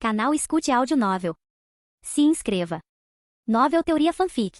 Canal Escute Áudio Novel. Se inscreva. Novel Teoria Fanfic.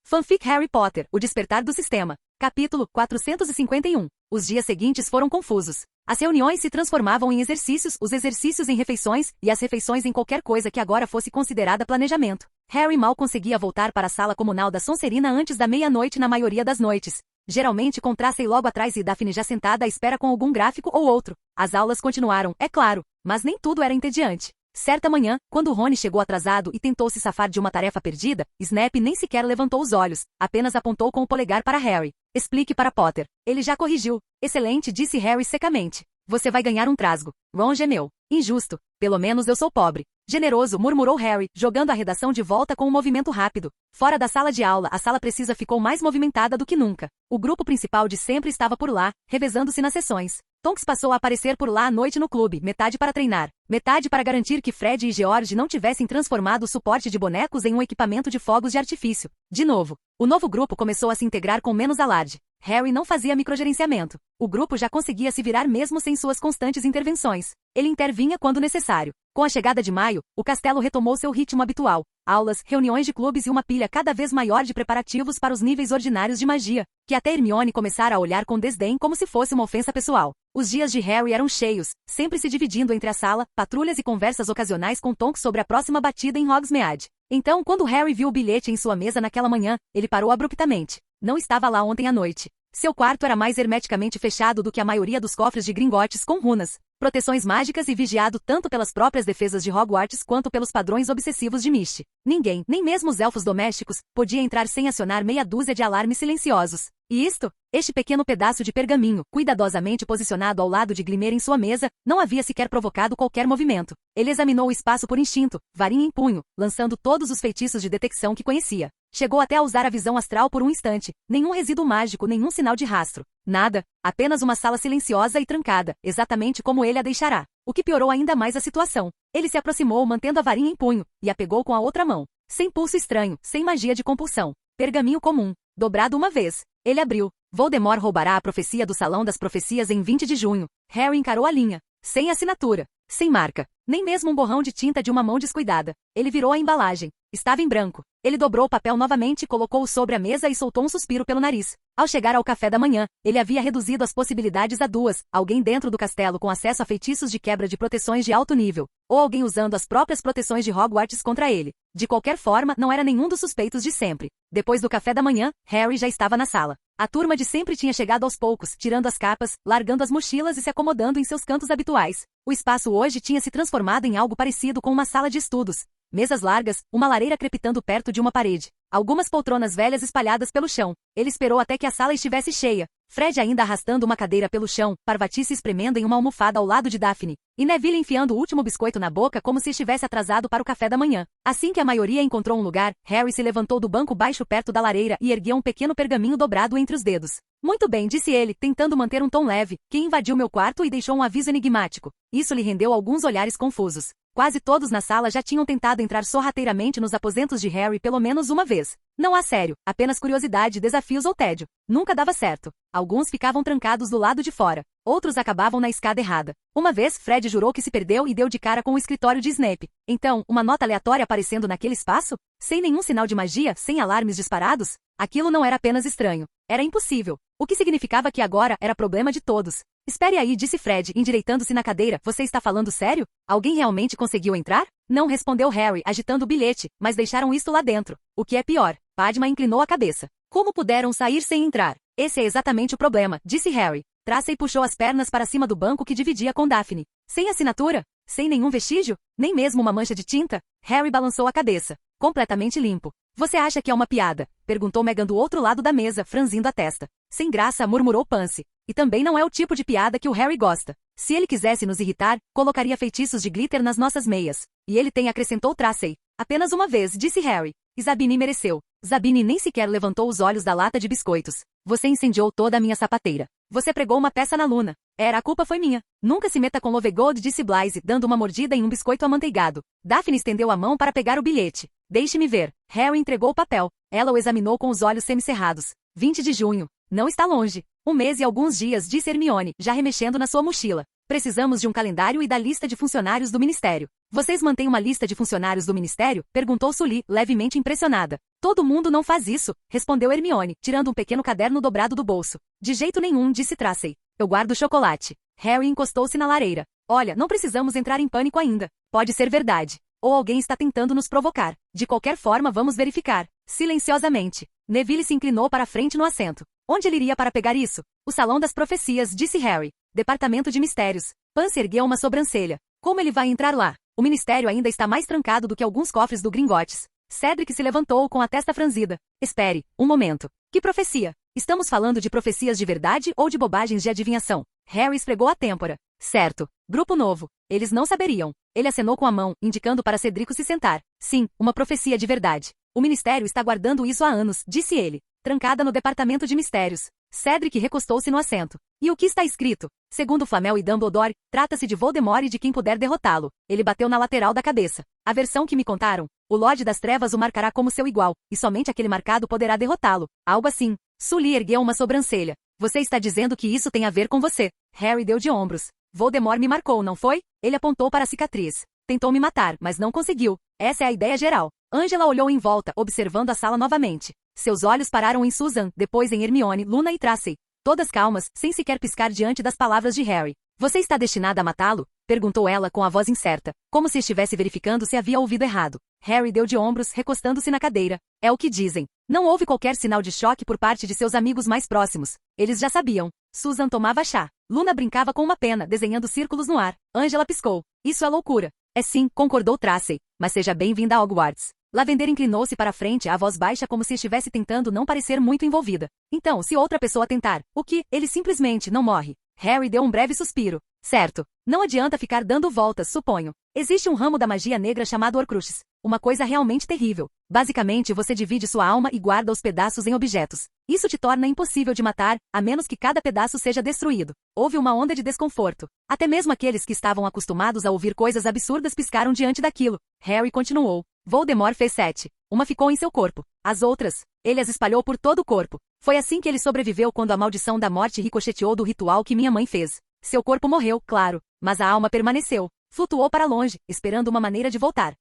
Fanfic Harry Potter, O Despertar do Sistema. Capítulo 451. Os dias seguintes foram confusos. As reuniões se transformavam em exercícios, os exercícios em refeições, e as refeições em qualquer coisa que agora fosse considerada planejamento. Harry mal conseguia voltar para a sala comunal da Sonserina antes da meia-noite na maioria das noites. Geralmente com Tracey logo atrás e Daphne já sentada à espera com algum gráfico ou outro. As aulas continuaram, é claro, mas nem tudo era entediante. Certa manhã, quando Rony chegou atrasado e tentou se safar de uma tarefa perdida, Snape nem sequer levantou os olhos, apenas apontou com o polegar para Harry. Explique para Potter. Ele já corrigiu. Excelente, disse Harry secamente. Você vai ganhar um trasgo. Ron gemeu. Injusto. Pelo menos eu sou pobre. Generoso, murmurou Harry, jogando a redação de volta com um movimento rápido. Fora da sala de aula, a sala precisa ficou mais movimentada do que nunca. O grupo principal de sempre estava por lá, revezando-se nas sessões. Tonks passou a aparecer por lá à noite no clube, metade para treinar, metade para garantir que Fred e George não tivessem transformado o suporte de bonecos em um equipamento de fogos de artifício. De novo, o novo grupo começou a se integrar com menos alarde. Harry não fazia microgerenciamento. O grupo já conseguia se virar mesmo sem suas constantes intervenções. Ele intervinha quando necessário. Com a chegada de maio, o castelo retomou seu ritmo habitual. Aulas, reuniões de clubes e uma pilha cada vez maior de preparativos para os níveis ordinários de magia, que até Hermione começara a olhar com desdém como se fosse uma ofensa pessoal. Os dias de Harry eram cheios, sempre se dividindo entre a sala, patrulhas e conversas ocasionais com Tonks sobre a próxima batida em Hogsmeade. Então, quando Harry viu o bilhete em sua mesa naquela manhã, ele parou abruptamente. Não estava lá ontem à noite. Seu quarto era mais hermeticamente fechado do que a maioria dos cofres de Gringotts com runas, proteções mágicas e vigiado tanto pelas próprias defesas de Hogwarts quanto pelos padrões obsessivos de Misty. Ninguém, nem mesmo os elfos domésticos, podia entrar sem acionar meia dúzia de alarmes silenciosos. E isto? Este pequeno pedaço de pergaminho, cuidadosamente posicionado ao lado de Glimmer em sua mesa, não havia sequer provocado qualquer movimento. Ele examinou o espaço por instinto, varinha em punho, lançando todos os feitiços de detecção que conhecia. Chegou até a usar a visão astral por um instante. Nenhum resíduo mágico, nenhum sinal de rastro. Nada. Apenas uma sala silenciosa e trancada, exatamente como ele a deixará. O que piorou ainda mais a situação. Ele se aproximou mantendo a varinha em punho, e a pegou com a outra mão. Sem pulso estranho, sem magia de compulsão. Pergaminho comum. Dobrado uma vez. Ele abriu. Voldemort roubará a profecia do Salão das Profecias em 20 de junho. Harry encarou a linha. Sem assinatura. Sem marca. Nem mesmo um borrão de tinta de uma mão descuidada. Ele virou a embalagem. Estava em branco. Ele dobrou o papel novamente, colocou-o sobre a mesa e soltou um suspiro pelo nariz. Ao chegar ao café da manhã, ele havia reduzido as possibilidades a duas: alguém dentro do castelo com acesso a feitiços de quebra de proteções de alto nível, ou alguém usando as próprias proteções de Hogwarts contra ele. De qualquer forma, não era nenhum dos suspeitos de sempre. Depois do café da manhã, Harry já estava na sala. A turma de sempre tinha chegado aos poucos, tirando as capas, largando as mochilas e se acomodando em seus cantos habituais. O espaço hoje tinha se transformado em algo parecido com uma sala de estudos. Mesas largas, uma lareira crepitando perto de uma parede. Algumas poltronas velhas espalhadas pelo chão. Ele esperou até que a sala estivesse cheia. Fred ainda arrastando uma cadeira pelo chão, Parvati se espremendo em uma almofada ao lado de Daphne, e Neville enfiando o último biscoito na boca como se estivesse atrasado para o café da manhã. Assim que a maioria encontrou um lugar, Harry se levantou do banco baixo perto da lareira e ergueu um pequeno pergaminho dobrado entre os dedos. Muito bem, disse ele, tentando manter um tom leve, que invadiu meu quarto e deixou um aviso enigmático. Isso lhe rendeu alguns olhares confusos. Quase todos na sala já tinham tentado entrar sorrateiramente nos aposentos de Harry pelo menos uma vez. Não há sério, apenas curiosidade, desafios ou tédio. Nunca dava certo. Alguns ficavam trancados do lado de fora. Outros acabavam na escada errada. Uma vez, Fred jurou que se perdeu e deu de cara com o escritório de Snape. Então, uma nota aleatória aparecendo naquele espaço? Sem nenhum sinal de magia, sem alarmes disparados? Aquilo não era apenas estranho. Era impossível. O que significava que agora era problema de todos. Espere aí, disse Fred, endireitando-se na cadeira. Você está falando sério? Alguém realmente conseguiu entrar? Não, respondeu Harry, agitando o bilhete, mas deixaram isto lá dentro. O que é pior. Padma inclinou a cabeça. Como puderam sair sem entrar? Esse é exatamente o problema, disse Harry. Tracey puxou as pernas para cima do banco que dividia com Daphne. Sem assinatura? Sem nenhum vestígio? Nem mesmo uma mancha de tinta? Harry balançou a cabeça. Completamente limpo. Você acha que é uma piada? Perguntou Meghan do outro lado da mesa, franzindo a testa. Sem graça, murmurou Pansy. E também não é o tipo de piada que o Harry gosta. Se ele quisesse nos irritar, colocaria feitiços de glitter nas nossas meias. E ele tem, acrescentou Tracey. Apenas uma vez, disse Harry. E Zabini mereceu. Zabini nem sequer levantou os olhos da lata de biscoitos. Você incendiou toda a minha sapateira. Você pregou uma peça na Luna. A culpa foi minha. Nunca se meta com Lovegold, disse Blythe, dando uma mordida em um biscoito amanteigado. Daphne estendeu a mão para pegar o bilhete. Deixe-me ver. Harry entregou o papel. Ela o examinou com os olhos semicerrados. 20 de junho. Não está longe. 1 mês e alguns dias, disse Hermione, já remexendo na sua mochila. Precisamos de um calendário e da lista de funcionários do ministério. Vocês mantêm uma lista de funcionários do ministério? Perguntou Sully, levemente impressionada. Todo mundo não faz isso, respondeu Hermione, tirando um pequeno caderno dobrado do bolso. De jeito nenhum, disse Tracy. Eu guardo chocolate. Harry encostou-se na lareira. Olha, não precisamos entrar em pânico ainda. Pode ser verdade. Ou alguém está tentando nos provocar. De qualquer forma, vamos verificar. Silenciosamente. Neville se inclinou para a frente no assento. Onde ele iria para pegar isso? O Salão das Profecias, disse Harry. Departamento de Mistérios. Pansy ergueu uma sobrancelha. Como ele vai entrar lá? O ministério ainda está mais trancado do que alguns cofres do Gringotts. Cedric se levantou com a testa franzida. Espere, um momento. Que profecia? Estamos falando de profecias de verdade ou de bobagens de adivinhação? Harry esfregou a têmpora. Certo. Grupo novo. Eles não saberiam. Ele acenou com a mão, indicando para Cedrico se sentar. Sim, uma profecia de verdade. O ministério está guardando isso há anos, disse ele. Trancada no departamento de mistérios. Cedric recostou-se no assento. E o que está escrito? Segundo Flamel e Dumbledore, trata-se de Voldemort e de quem puder derrotá-lo. Ele bateu na lateral da cabeça. A versão que me contaram. O Lorde das Trevas o marcará como seu igual, e somente aquele marcado poderá derrotá-lo. Algo assim. Sully ergueu uma sobrancelha. Você está dizendo que isso tem a ver com você. Harry deu de ombros. Voldemort me marcou, não foi? Ele apontou para a cicatriz. Tentou me matar, mas não conseguiu. Essa é a ideia geral. Angela olhou em volta, observando a sala novamente. Seus olhos pararam em Susan, depois em Hermione, Luna e Tracy. Todas calmas, sem sequer piscar diante das palavras de Harry. Você está destinada a matá-lo? Perguntou ela com a voz incerta, como se estivesse verificando se havia ouvido errado. Harry deu de ombros, recostando-se na cadeira. É o que dizem. Não houve qualquer sinal de choque por parte de seus amigos mais próximos. Eles já sabiam. Susan tomava chá. Luna brincava com uma pena, desenhando círculos no ar. Angela piscou. Isso é loucura. É sim, concordou Tracy. Mas seja bem-vinda a Hogwarts. Lavender inclinou-se para a frente, a voz baixa como se estivesse tentando não parecer muito envolvida. Então, se outra pessoa tentar, o que? Ele simplesmente não morre. Harry deu um breve suspiro. Certo. Não adianta ficar dando voltas, suponho. Existe um ramo da magia negra chamado Horcruxes. Uma coisa realmente terrível. Basicamente, você divide sua alma e guarda os pedaços em objetos. Isso te torna impossível de matar, a menos que cada pedaço seja destruído. Houve uma onda de desconforto. Até mesmo aqueles que estavam acostumados a ouvir coisas absurdas piscaram diante daquilo. Harry continuou. Voldemort fez 7. Uma ficou em seu corpo. As outras, ele as espalhou por todo o corpo. Foi assim que ele sobreviveu quando a maldição da morte ricocheteou do ritual que minha mãe fez. Seu corpo morreu, claro, mas a alma permaneceu. Flutuou para longe, esperando uma maneira de voltar.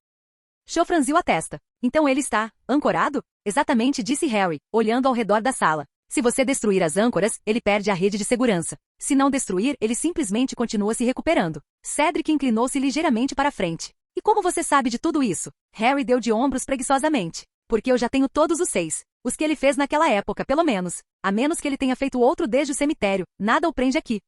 Cho franziu a testa. Então ele está ancorado? Exatamente, disse Harry, olhando ao redor da sala. Se você destruir as âncoras, ele perde a rede de segurança. Se não destruir, ele simplesmente continua se recuperando. Cedric inclinou-se ligeiramente para a frente. E como você sabe de tudo isso? Harry deu de ombros preguiçosamente. Porque eu já tenho todos os 6. Os que ele fez naquela época, pelo menos. A menos que ele tenha feito outro desde o cemitério. Nada o prende aqui.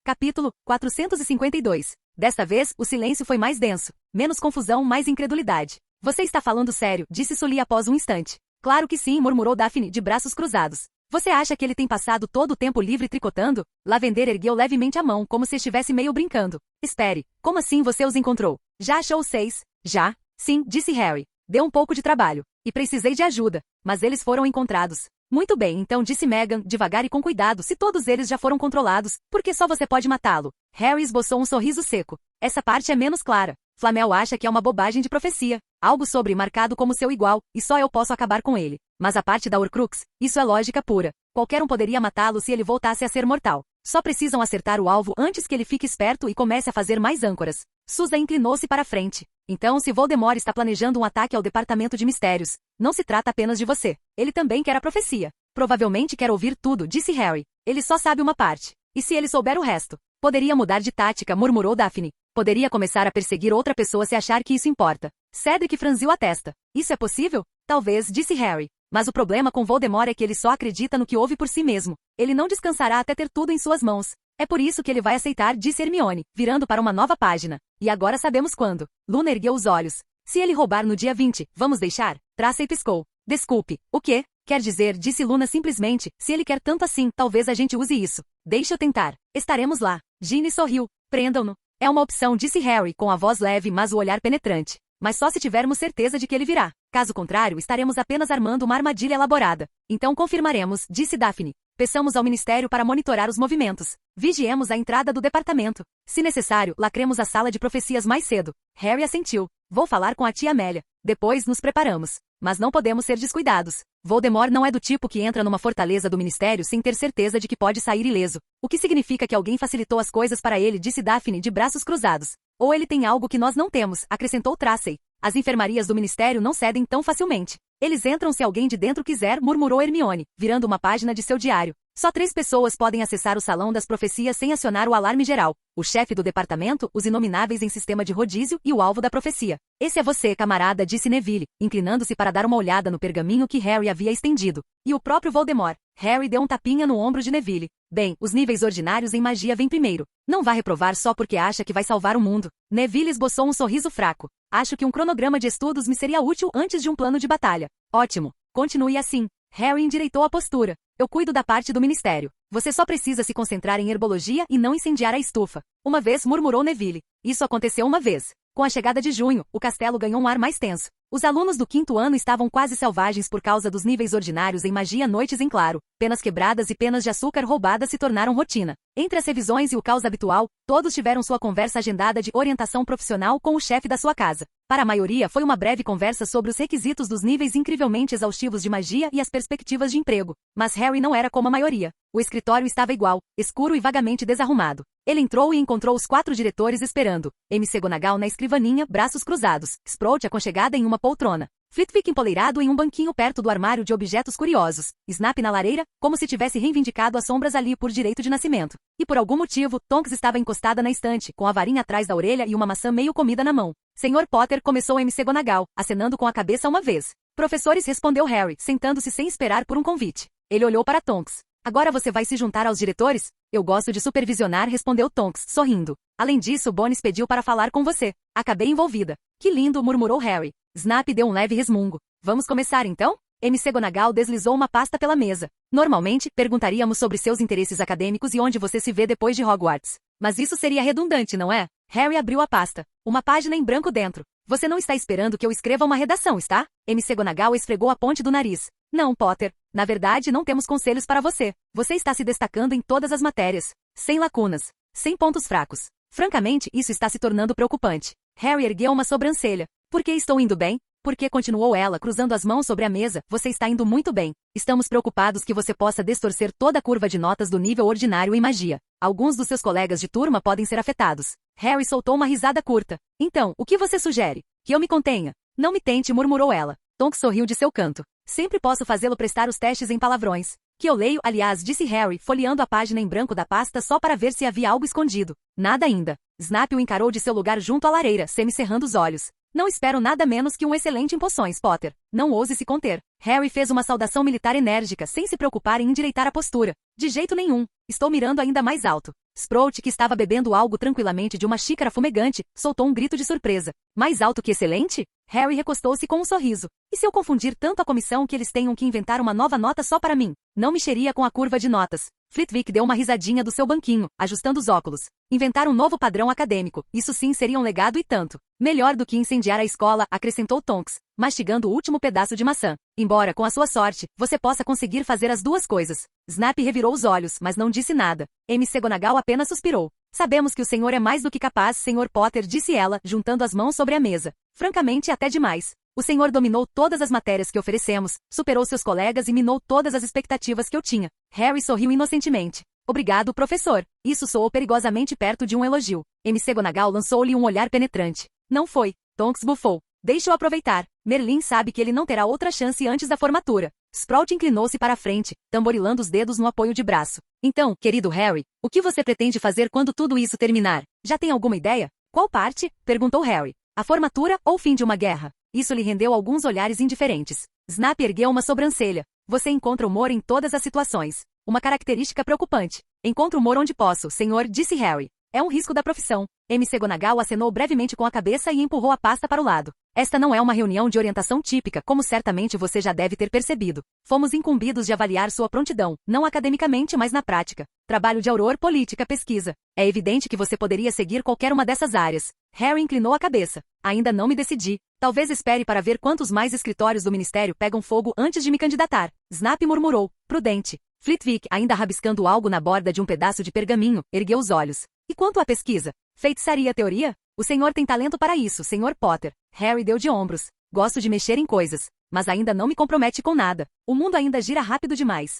Capítulo 452. Desta vez, o silêncio foi mais denso. Menos confusão, mais incredulidade. Você está falando sério, disse Sully após um instante. Claro que sim, murmurou Daphne, de braços cruzados. Você acha que ele tem passado todo o tempo livre tricotando? Lavender ergueu levemente a mão, como se estivesse meio brincando. Espere, como assim você os encontrou? Já achou os 6? Já? Sim, disse Harry. Deu um pouco de trabalho. E precisei de ajuda. Mas eles foram encontrados. Muito bem, então disse Meghan, devagar e com cuidado, se todos eles já foram controlados, por que só você pode matá-lo? Harry esboçou um sorriso seco. Essa parte é menos clara. Flamel acha que é uma bobagem de profecia. Algo sobre marcado como seu igual, e só eu posso acabar com ele. Mas a parte da Horcrux, isso é lógica pura. Qualquer um poderia matá-lo se ele voltasse a ser mortal. Só precisam acertar o alvo antes que ele fique esperto e comece a fazer mais âncoras. Susan inclinou-se para a frente. Então, se Voldemort está planejando um ataque ao Departamento de Mistérios, não se trata apenas de você. Ele também quer a profecia. Provavelmente quer ouvir tudo, disse Harry. Ele só sabe uma parte. E se ele souber o resto? Poderia mudar de tática, murmurou Daphne. Poderia começar a perseguir outra pessoa se achar que isso importa. Cedric franziu a testa. Isso é possível? Talvez, disse Harry. Mas o problema com Voldemort é que ele só acredita no que ouve por si mesmo. Ele não descansará até ter tudo em suas mãos. É por isso que ele vai aceitar, disse Hermione, virando para uma nova página. E agora sabemos quando. Luna ergueu os olhos. Se ele roubar no dia 20, vamos deixar? Tracy piscou. Desculpe, o quê? Quer dizer, disse Luna simplesmente, se ele quer tanto assim, talvez a gente use isso. Deixe eu tentar. Estaremos lá. Ginny sorriu. Prendam-no. É uma opção, disse Harry, com a voz leve mas o olhar penetrante. Mas só se tivermos certeza de que ele virá. Caso contrário, estaremos apenas armando uma armadilha elaborada. Então confirmaremos, disse Daphne. Peçamos ao Ministério para monitorar os movimentos. Vigiemos a entrada do departamento. Se necessário, lacremos a sala de profecias mais cedo. Harry assentiu. Vou falar com a tia Amélia. Depois nos preparamos. Mas não podemos ser descuidados. Voldemort não é do tipo que entra numa fortaleza do Ministério sem ter certeza de que pode sair ileso. O que significa que alguém facilitou as coisas para ele, disse Daphne de braços cruzados. Ou ele tem algo que nós não temos, acrescentou Tracey. As enfermarias do Ministério não cedem tão facilmente. Eles entram se alguém de dentro quiser, murmurou Hermione, virando uma página de seu diário. Só 3 pessoas podem acessar o Salão das Profecias sem acionar o alarme geral. O chefe do departamento, os inomináveis em sistema de rodízio e o alvo da profecia. Esse é você, camarada, disse Neville, inclinando-se para dar uma olhada no pergaminho que Harry havia estendido. E o próprio Voldemort. Harry deu um tapinha no ombro de Neville. Bem, os níveis ordinários em magia vêm primeiro. Não vá reprovar só porque acha que vai salvar o mundo. Neville esboçou um sorriso fraco. Acho que um cronograma de estudos me seria útil antes de um plano de batalha. Ótimo. Continue assim. Harry endireitou a postura. Eu cuido da parte do ministério. Você só precisa se concentrar em herbologia e não incendiar a estufa. Uma vez, murmurou Neville. Isso aconteceu uma vez. Com a chegada de junho, o castelo ganhou um ar mais tenso. Os alunos do 5º ano estavam quase selvagens por causa dos níveis ordinários em magia noites em claro. Penas quebradas e penas de açúcar roubadas se tornaram rotina. Entre as revisões e o caos habitual, todos tiveram sua conversa agendada de orientação profissional com o chefe da sua casa. Para a maioria foi uma breve conversa sobre os requisitos dos níveis incrivelmente exaustivos de magia e as perspectivas de emprego. Mas Harry não era como a maioria. O escritório estava igual, escuro e vagamente desarrumado. Ele entrou e encontrou os 4 diretores esperando. McGonagall na escrivaninha, braços cruzados. Sprout aconchegada em uma poltrona. Flitwick empoleirado em um banquinho perto do armário de objetos curiosos. Snap na lareira, como se tivesse reivindicado as sombras ali por direito de nascimento. E por algum motivo, Tonks estava encostada na estante, com a varinha atrás da orelha e uma maçã meio comida na mão. Sr. Potter, começou McGonagall, acenando com a cabeça uma vez. Professores, respondeu Harry, sentando-se sem esperar por um convite. Ele olhou para Tonks. Agora você vai se juntar aos diretores? Eu gosto de supervisionar, respondeu Tonks, sorrindo. Além disso, Bones pediu para falar com você. Acabei envolvida. Que lindo, murmurou Harry. Snap deu um leve resmungo. Vamos começar então? McGonagall deslizou uma pasta pela mesa. Normalmente, perguntaríamos sobre seus interesses acadêmicos e onde você se vê depois de Hogwarts. Mas isso seria redundante, não é? Harry abriu a pasta. Uma página em branco dentro. Você não está esperando que eu escreva uma redação, está? McGonagall esfregou a ponte do nariz. Não, Potter. Na verdade, não temos conselhos para você. Você está se destacando em todas as matérias. Sem lacunas. Sem pontos fracos. Francamente, isso está se tornando preocupante. Harry ergueu uma sobrancelha. Por que estou indo bem? Porque, continuou ela, cruzando as mãos sobre a mesa, você está indo muito bem. Estamos preocupados que você possa distorcer toda a curva de notas do nível ordinário em magia. Alguns dos seus colegas de turma podem ser afetados. Harry soltou uma risada curta. Então, o que você sugere? Que eu me contenha? Não me tente, murmurou ela. Tonks sorriu de seu canto. Sempre posso fazê-lo prestar os testes em palavrões. Que eu leio, aliás, disse Harry, folheando a página em branco da pasta só para ver se havia algo escondido. Nada ainda. Snap o encarou de seu lugar junto à lareira, semicerrando os olhos. Não espero nada menos que um excelente em poções, Potter. Não ouse se conter. Harry fez uma saudação militar enérgica, sem se preocupar em endireitar a postura. De jeito nenhum. Estou mirando ainda mais alto. Sprout, que estava bebendo algo tranquilamente de uma xícara fumegante, soltou um grito de surpresa. Mais alto que excelente? Harry recostou-se com um sorriso. E se eu confundir tanto a comissão que eles tenham que inventar uma nova nota só para mim? Não mexeria com a curva de notas. Flitwick deu uma risadinha do seu banquinho, ajustando os óculos. Inventar um novo padrão acadêmico. Isso sim seria um legado e tanto. Melhor do que incendiar a escola, acrescentou Tonks, mastigando o último pedaço de maçã. Embora, com a sua sorte, você possa conseguir fazer as duas coisas. Snap revirou os olhos, mas não disse nada. McGonagall apenas suspirou. Sabemos que o senhor é mais do que capaz, Sr. Potter, disse ela, juntando as mãos sobre a mesa. Francamente, até demais. O senhor dominou todas as matérias que oferecemos, superou seus colegas e minou todas as expectativas que eu tinha. Harry sorriu inocentemente. Obrigado, professor. Isso soou perigosamente perto de um elogio. McGonagall lançou-lhe um olhar penetrante. Não foi. Tonks bufou. Deixe-o aproveitar. Merlin sabe que ele não terá outra chance antes da formatura. Sprout inclinou-se para a frente, tamborilando os dedos no apoio de braço. Então, querido Harry, o que você pretende fazer quando tudo isso terminar? Já tem alguma ideia? Qual parte? Perguntou Harry. A formatura ou o fim de uma guerra? Isso lhe rendeu alguns olhares indiferentes. Snap ergueu uma sobrancelha. Você encontra humor em todas as situações. Uma característica preocupante. Encontro humor onde posso, senhor, disse Harry. É um risco da profissão. McGonagall acenou brevemente com a cabeça e empurrou a pasta para o lado. Esta não é uma reunião de orientação típica, como certamente você já deve ter percebido. Fomos incumbidos de avaliar sua prontidão, não academicamente, mas na prática. Trabalho de auror, política, pesquisa. É evidente que você poderia seguir qualquer uma dessas áreas. Harry inclinou a cabeça. Ainda não me decidi. Talvez espere para ver quantos mais escritórios do ministério pegam fogo antes de me candidatar. Snap murmurou, prudente. Flitwick, ainda rabiscando algo na borda de um pedaço de pergaminho, ergueu os olhos. E quanto à pesquisa? Feitiçaria teoria? O senhor tem talento para isso, Sr. Potter. Harry deu de ombros. Gosto de mexer em coisas. mas ainda não me compromete com nada. O mundo ainda gira rápido demais.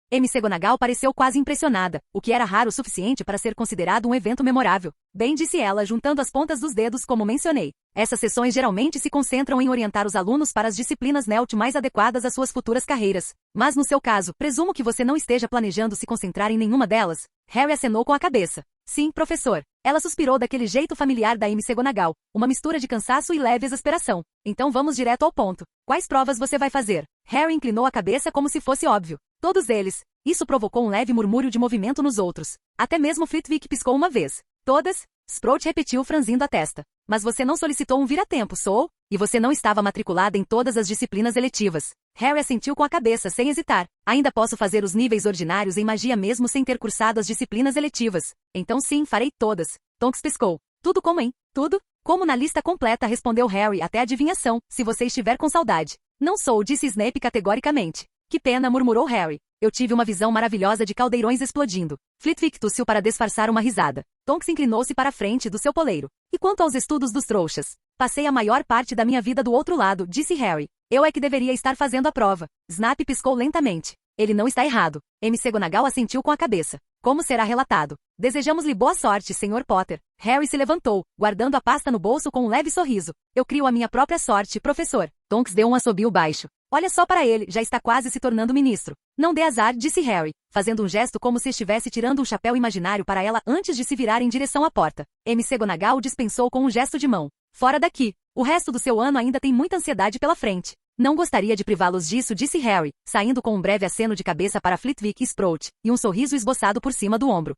McGonagall pareceu quase impressionada, o que era raro o suficiente para ser considerado um evento memorável. Bem, disse ela, juntando as pontas dos dedos como mencionei. Essas sessões geralmente se concentram em orientar os alunos para as disciplinas NELT mais adequadas às suas futuras carreiras. Mas no seu caso, presumo que você não esteja planejando se concentrar em nenhuma delas. Harry acenou com a cabeça. Sim, professor. Ela suspirou daquele jeito familiar da McGonagall, uma mistura de cansaço e leve exasperação. Então vamos direto ao ponto. Quais provas você vai fazer? Harry inclinou a cabeça como se fosse óbvio. Todos eles. Isso provocou um leve murmúrio de movimento nos outros. Até mesmo Flitwick piscou uma vez. Todas? Sprout repetiu franzindo a testa. Mas você não solicitou um vira-tempo, sou? E você não estava matriculada em todas as disciplinas eletivas. Harry assentiu com a cabeça sem hesitar. Ainda posso fazer os níveis ordinários em magia mesmo sem ter cursado as disciplinas eletivas. Então sim, farei todas. Tonks piscou. Tudo como em? Tudo? Como na lista completa, respondeu Harry, até adivinhação, se você estiver com saudade. Não sou, disse Snape categoricamente. Que pena, murmurou Harry. Eu tive uma visão maravilhosa de caldeirões explodindo. Flitwick tossiu para disfarçar uma risada. Tonks inclinou-se para a frente do seu poleiro. E quanto aos estudos dos trouxas? Passei a maior parte da minha vida do outro lado, disse Harry. Eu é que deveria estar fazendo a prova. Snap piscou lentamente. Ele não está errado. McGonagall assentiu com a cabeça. Como será relatado? Desejamos-lhe boa sorte, Sr. Potter. Harry se levantou, guardando a pasta no bolso com um leve sorriso. Eu crio a minha própria sorte, professor. Tonks deu um assobio baixo. Olha só para ele, já está quase se tornando ministro. Não dê azar, disse Harry, fazendo um gesto como se estivesse tirando um chapéu imaginário para ela antes de se virar em direção à porta. McGonagall dispensou com um gesto de mão. Fora daqui. O resto do seu ano ainda tem muita ansiedade pela frente. Não gostaria de privá-los disso, disse Harry, saindo com um breve aceno de cabeça para Flitwick e Sprout, e um sorriso esboçado por cima do ombro.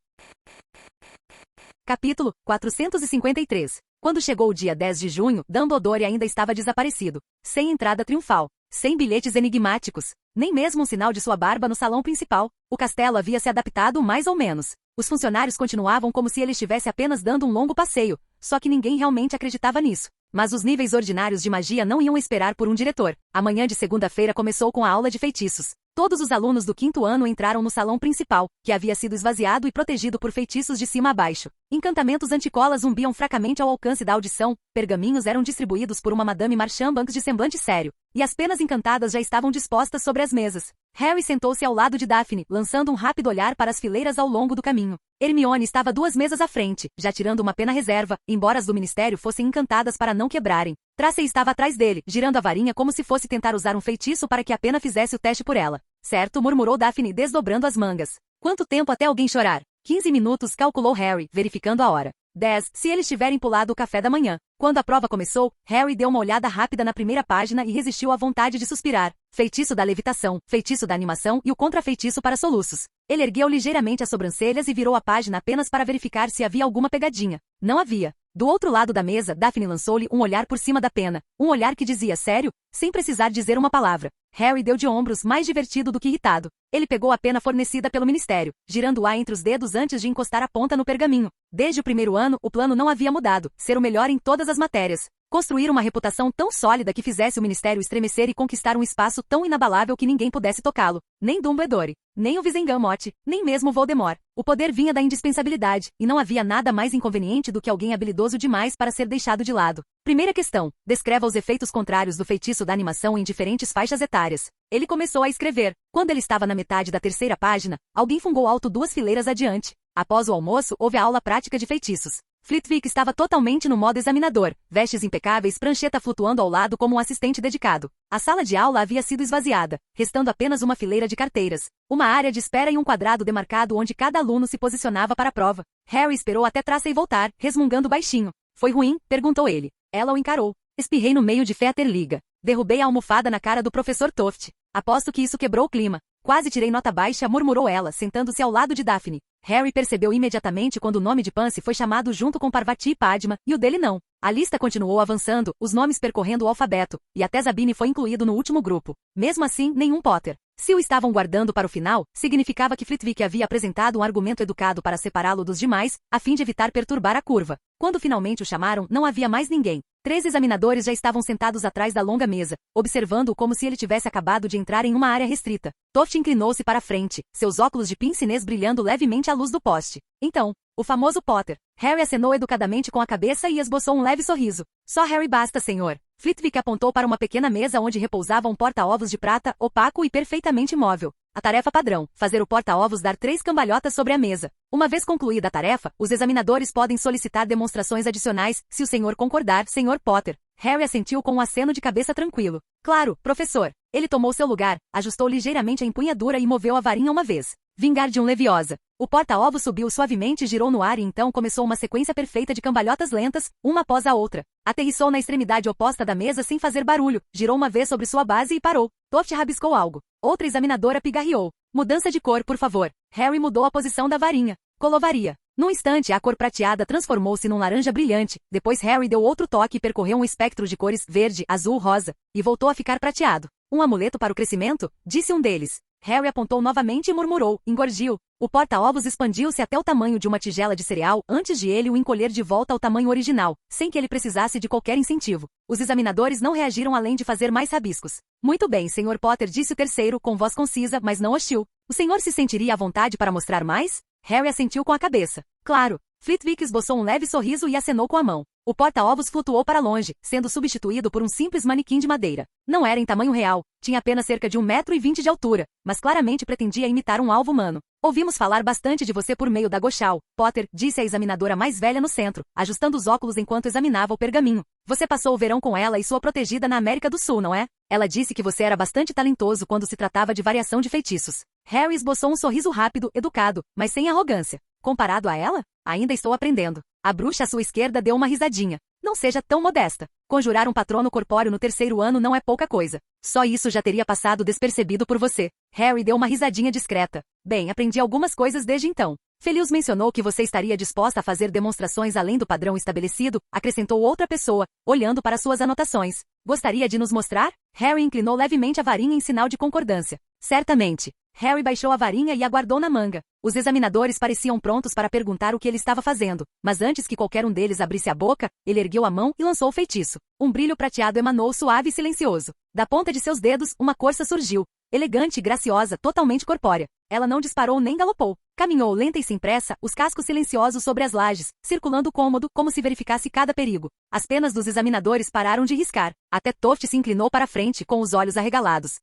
Capítulo 453. Quando chegou o dia 10 de junho, Dumbledore ainda estava desaparecido. Sem entrada triunfal. Sem bilhetes enigmáticos. Nem mesmo um sinal de sua barba no salão principal. O castelo havia se adaptado mais ou menos. Os funcionários continuavam como se ele estivesse apenas dando um longo passeio. Só que ninguém realmente acreditava nisso. Mas os níveis ordinários de magia não iam esperar por um diretor. A manhã de segunda-feira começou com a aula de feitiços. Todos os alunos do quinto ano entraram no salão principal, que havia sido esvaziado e protegido por feitiços de cima a baixo. Encantamentos anticolas zumbiam fracamente ao alcance da audição, pergaminhos eram distribuídos por uma Madame Marchbanks de semblante sério, e as penas encantadas já estavam dispostas sobre as mesas. Harry sentou-se ao lado de Daphne, lançando um rápido olhar para as fileiras ao longo do caminho. Hermione estava 2 mesas à frente, já tirando uma pena reserva, embora as do ministério fossem encantadas para não quebrarem. Tracy estava atrás dele, girando a varinha como se fosse tentar usar um feitiço para que a pena fizesse o teste por ela. Certo, murmurou Daphne desdobrando as mangas. Quanto tempo até alguém chorar? 15 minutos, calculou Harry, verificando a hora. 10, se eles tiverem pulado o café da manhã. Quando a prova começou, Harry deu uma olhada rápida na primeira página e resistiu à vontade de suspirar. Feitiço da levitação, feitiço da animação e o contrafeitiço para soluços. Ele ergueu ligeiramente as sobrancelhas e virou a página apenas para verificar se havia alguma pegadinha. Não havia. Do outro lado da mesa, Daphne lançou-lhe um olhar por cima da pena. Um olhar que dizia sério, sem precisar dizer uma palavra. Harry deu de ombros, mais divertido do que irritado. Ele pegou a pena fornecida pelo ministério, girando-a entre os dedos antes de encostar a ponta no pergaminho. Desde o primeiro ano, o plano não havia mudado, ser o melhor em todas as matérias. Construir uma reputação tão sólida que fizesse o ministério estremecer e conquistar um espaço tão inabalável que ninguém pudesse tocá-lo. Nem Dumbledore, nem o Visengamote, nem mesmo Voldemort. O poder vinha da indispensabilidade, e não havia nada mais inconveniente do que alguém habilidoso demais para ser deixado de lado. Primeira questão. Descreva os efeitos contrários do feitiço da animação em diferentes faixas etárias. Ele começou a escrever. Quando ele estava na metade da terceira página, alguém fungou alto 2 fileiras adiante. Após o almoço, houve a aula prática de feitiços. Flitwick estava totalmente no modo examinador, vestes impecáveis, prancheta flutuando ao lado como um assistente dedicado. A sala de aula havia sido esvaziada, restando apenas uma fileira de carteiras, uma área de espera e um quadrado demarcado onde cada aluno se posicionava para a prova. Harry esperou até Tracy voltar, resmungando baixinho. Foi ruim? Perguntou ele. Ela o encarou. Espirrei no meio de Featherliga. Derrubei a almofada na cara do professor Toft. Aposto que isso quebrou o clima. Quase tirei nota baixa, murmurou ela, sentando-se ao lado de Daphne. Harry percebeu imediatamente quando o nome de Pansy foi chamado junto com Parvati e Padma, e o dele não. A lista continuou avançando, os nomes percorrendo o alfabeto, e até Zabine foi incluído no último grupo. Mesmo assim, nenhum Potter. Se o estavam guardando para o final, significava que Flitwick havia apresentado um argumento educado para separá-lo dos demais, a fim de evitar perturbar a curva. Quando finalmente o chamaram, não havia mais ninguém. 3 examinadores já estavam sentados atrás da longa mesa, observando-o como se ele tivesse acabado de entrar em uma área restrita. Toft inclinou-se para a frente, seus óculos de pince-nez brilhando levemente à luz do poste. Então, o famoso Potter. Harry acenou educadamente com a cabeça e esboçou um leve sorriso. Só Harry basta, senhor. Flitwick apontou para uma pequena mesa onde repousava um porta-ovos de prata, opaco e perfeitamente imóvel. A tarefa padrão: fazer o porta-ovos dar 3 cambalhotas sobre a mesa. Uma vez concluída a tarefa, os examinadores podem solicitar demonstrações adicionais, se o senhor concordar, Sr. Potter. Harry assentiu com um aceno de cabeça tranquilo. Claro, professor. Ele tomou seu lugar, ajustou ligeiramente a empunhadura e moveu a varinha uma vez. Wingardium Leviosa. O porta-ovos subiu suavemente e girou no ar e então começou uma sequência perfeita de cambalhotas lentas, uma após a outra. Aterrissou na extremidade oposta da mesa sem fazer barulho, girou uma vez sobre sua base e parou. Toft rabiscou algo. Outra examinadora pigarreou. Mudança de cor, por favor. Harry mudou a posição da varinha. Colovaria. Num instante, a cor prateada transformou-se num laranja brilhante. Depois Harry deu outro toque e percorreu um espectro de cores verde, azul, rosa, e voltou a ficar prateado. Um amuleto para o crescimento? Disse um deles. Harry apontou novamente e murmurou, engorgiu. O porta-ovos expandiu-se até o tamanho de uma tigela de cereal antes de ele o encolher de volta ao tamanho original, sem que ele precisasse de qualquer incentivo. Os examinadores não reagiram além de fazer mais rabiscos. Muito bem, Sr. Potter, disse o terceiro com voz concisa, mas não hostil. O senhor se sentiria à vontade para mostrar mais? Harry assentiu com a cabeça. Claro. Flitwick esboçou um leve sorriso e acenou com a mão. O porta-ovos flutuou para longe, sendo substituído por um simples manequim de madeira. Não era em tamanho real, tinha apenas cerca de 1,20 m de altura, mas claramente pretendia imitar um alvo humano. Ouvimos falar bastante de você por meio da Goshal, Potter, disse a examinadora mais velha no centro, ajustando os óculos enquanto examinava o pergaminho. Você passou o verão com ela e sua protegida na América do Sul, não é? Ela disse que você era bastante talentoso quando se tratava de variação de feitiços. Harry esboçou um sorriso rápido, educado, mas sem arrogância. Comparado a ela? Ainda estou aprendendo. A bruxa à sua esquerda deu uma risadinha. Não seja tão modesta. Conjurar um patrono corpóreo no terceiro ano não é pouca coisa. Só isso já teria passado despercebido por você. Harry deu uma risadinha discreta. Bem, aprendi algumas coisas desde então. Felius mencionou que você estaria disposta a fazer demonstrações além do padrão estabelecido, acrescentou outra pessoa, olhando para suas anotações. Gostaria de nos mostrar? Harry inclinou levemente a varinha em sinal de concordância. Certamente. Harry baixou a varinha e a guardou na manga. Os examinadores pareciam prontos para perguntar o que ele estava fazendo, mas antes que qualquer um deles abrisse a boca, ele ergueu a mão e lançou o feitiço. Um brilho prateado emanou suave e silencioso. Da ponta de seus dedos, uma corça surgiu. Elegante e graciosa, totalmente corpórea. Ela não disparou nem galopou. Caminhou lenta e sem pressa, os cascos silenciosos sobre as lajes, circulando cômodo, como se verificasse cada perigo. As penas dos examinadores pararam de riscar. Até Toft se inclinou para a frente, com os olhos arregalados.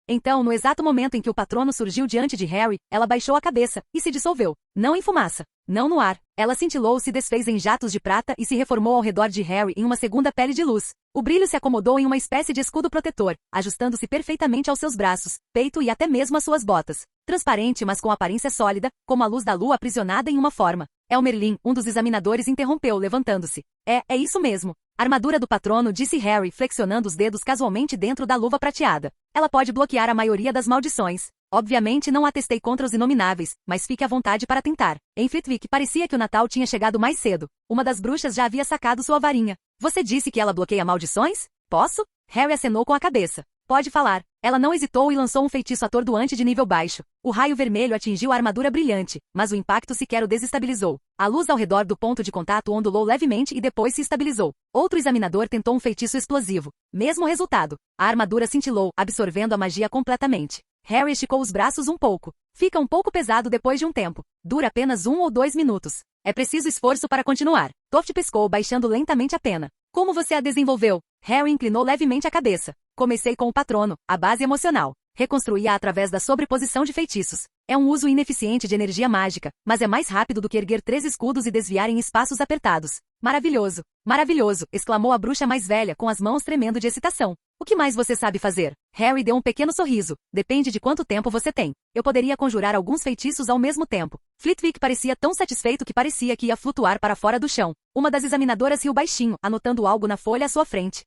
Então, no exato momento em que o patrono surgiu diante de Harry, ela baixou a cabeça e se dissolveu. Não em fumaça. Não no ar. Ela cintilou, se desfez em jatos de prata e se reformou ao redor de Harry em uma segunda pele de luz. O brilho se acomodou em uma espécie de escudo protetor, ajustando-se perfeitamente aos seus braços, peito e até mesmo às suas botas. Transparente, mas com aparência sólida, como a luz da lua aprisionada em uma forma. É o Merlin, um dos examinadores interrompeu, levantando-se. É isso mesmo. Armadura do patrono, disse Harry, flexionando os dedos casualmente dentro da luva prateada. Ela pode bloquear a maioria das maldições. Obviamente não atestei contra os inomináveis, mas fique à vontade para tentar. Em Flitwick parecia que o Natal tinha chegado mais cedo. Uma das bruxas já havia sacado sua varinha. Você disse que ela bloqueia maldições? Posso? Harry acenou com a cabeça. Pode falar. Ela não hesitou e lançou um feitiço atordoante de nível baixo. O raio vermelho atingiu a armadura brilhante, mas o impacto sequer o desestabilizou. A luz ao redor do ponto de contato ondulou levemente e depois se estabilizou. Outro examinador tentou um feitiço explosivo. Mesmo resultado. A armadura cintilou, absorvendo a magia completamente. Harry esticou os braços um pouco. Fica um pouco pesado depois de um tempo. Dura apenas 1 ou 2 minutos. É preciso esforço para continuar. Toft pescou, baixando lentamente a pena. Como você a desenvolveu? Harry inclinou levemente a cabeça. Comecei com o patrono, a base emocional. Reconstruí-a através da sobreposição de feitiços. É um uso ineficiente de energia mágica, mas é mais rápido do que erguer 3 escudos e desviar em espaços apertados. Maravilhoso! Maravilhoso! Exclamou a bruxa mais velha, com as mãos tremendo de excitação. O que mais você sabe fazer? Harry deu um pequeno sorriso. Depende de quanto tempo você tem. Eu poderia conjurar alguns feitiços ao mesmo tempo. Flitwick parecia tão satisfeito que parecia que ia flutuar para fora do chão. Uma das examinadoras riu baixinho, anotando algo na folha à sua frente.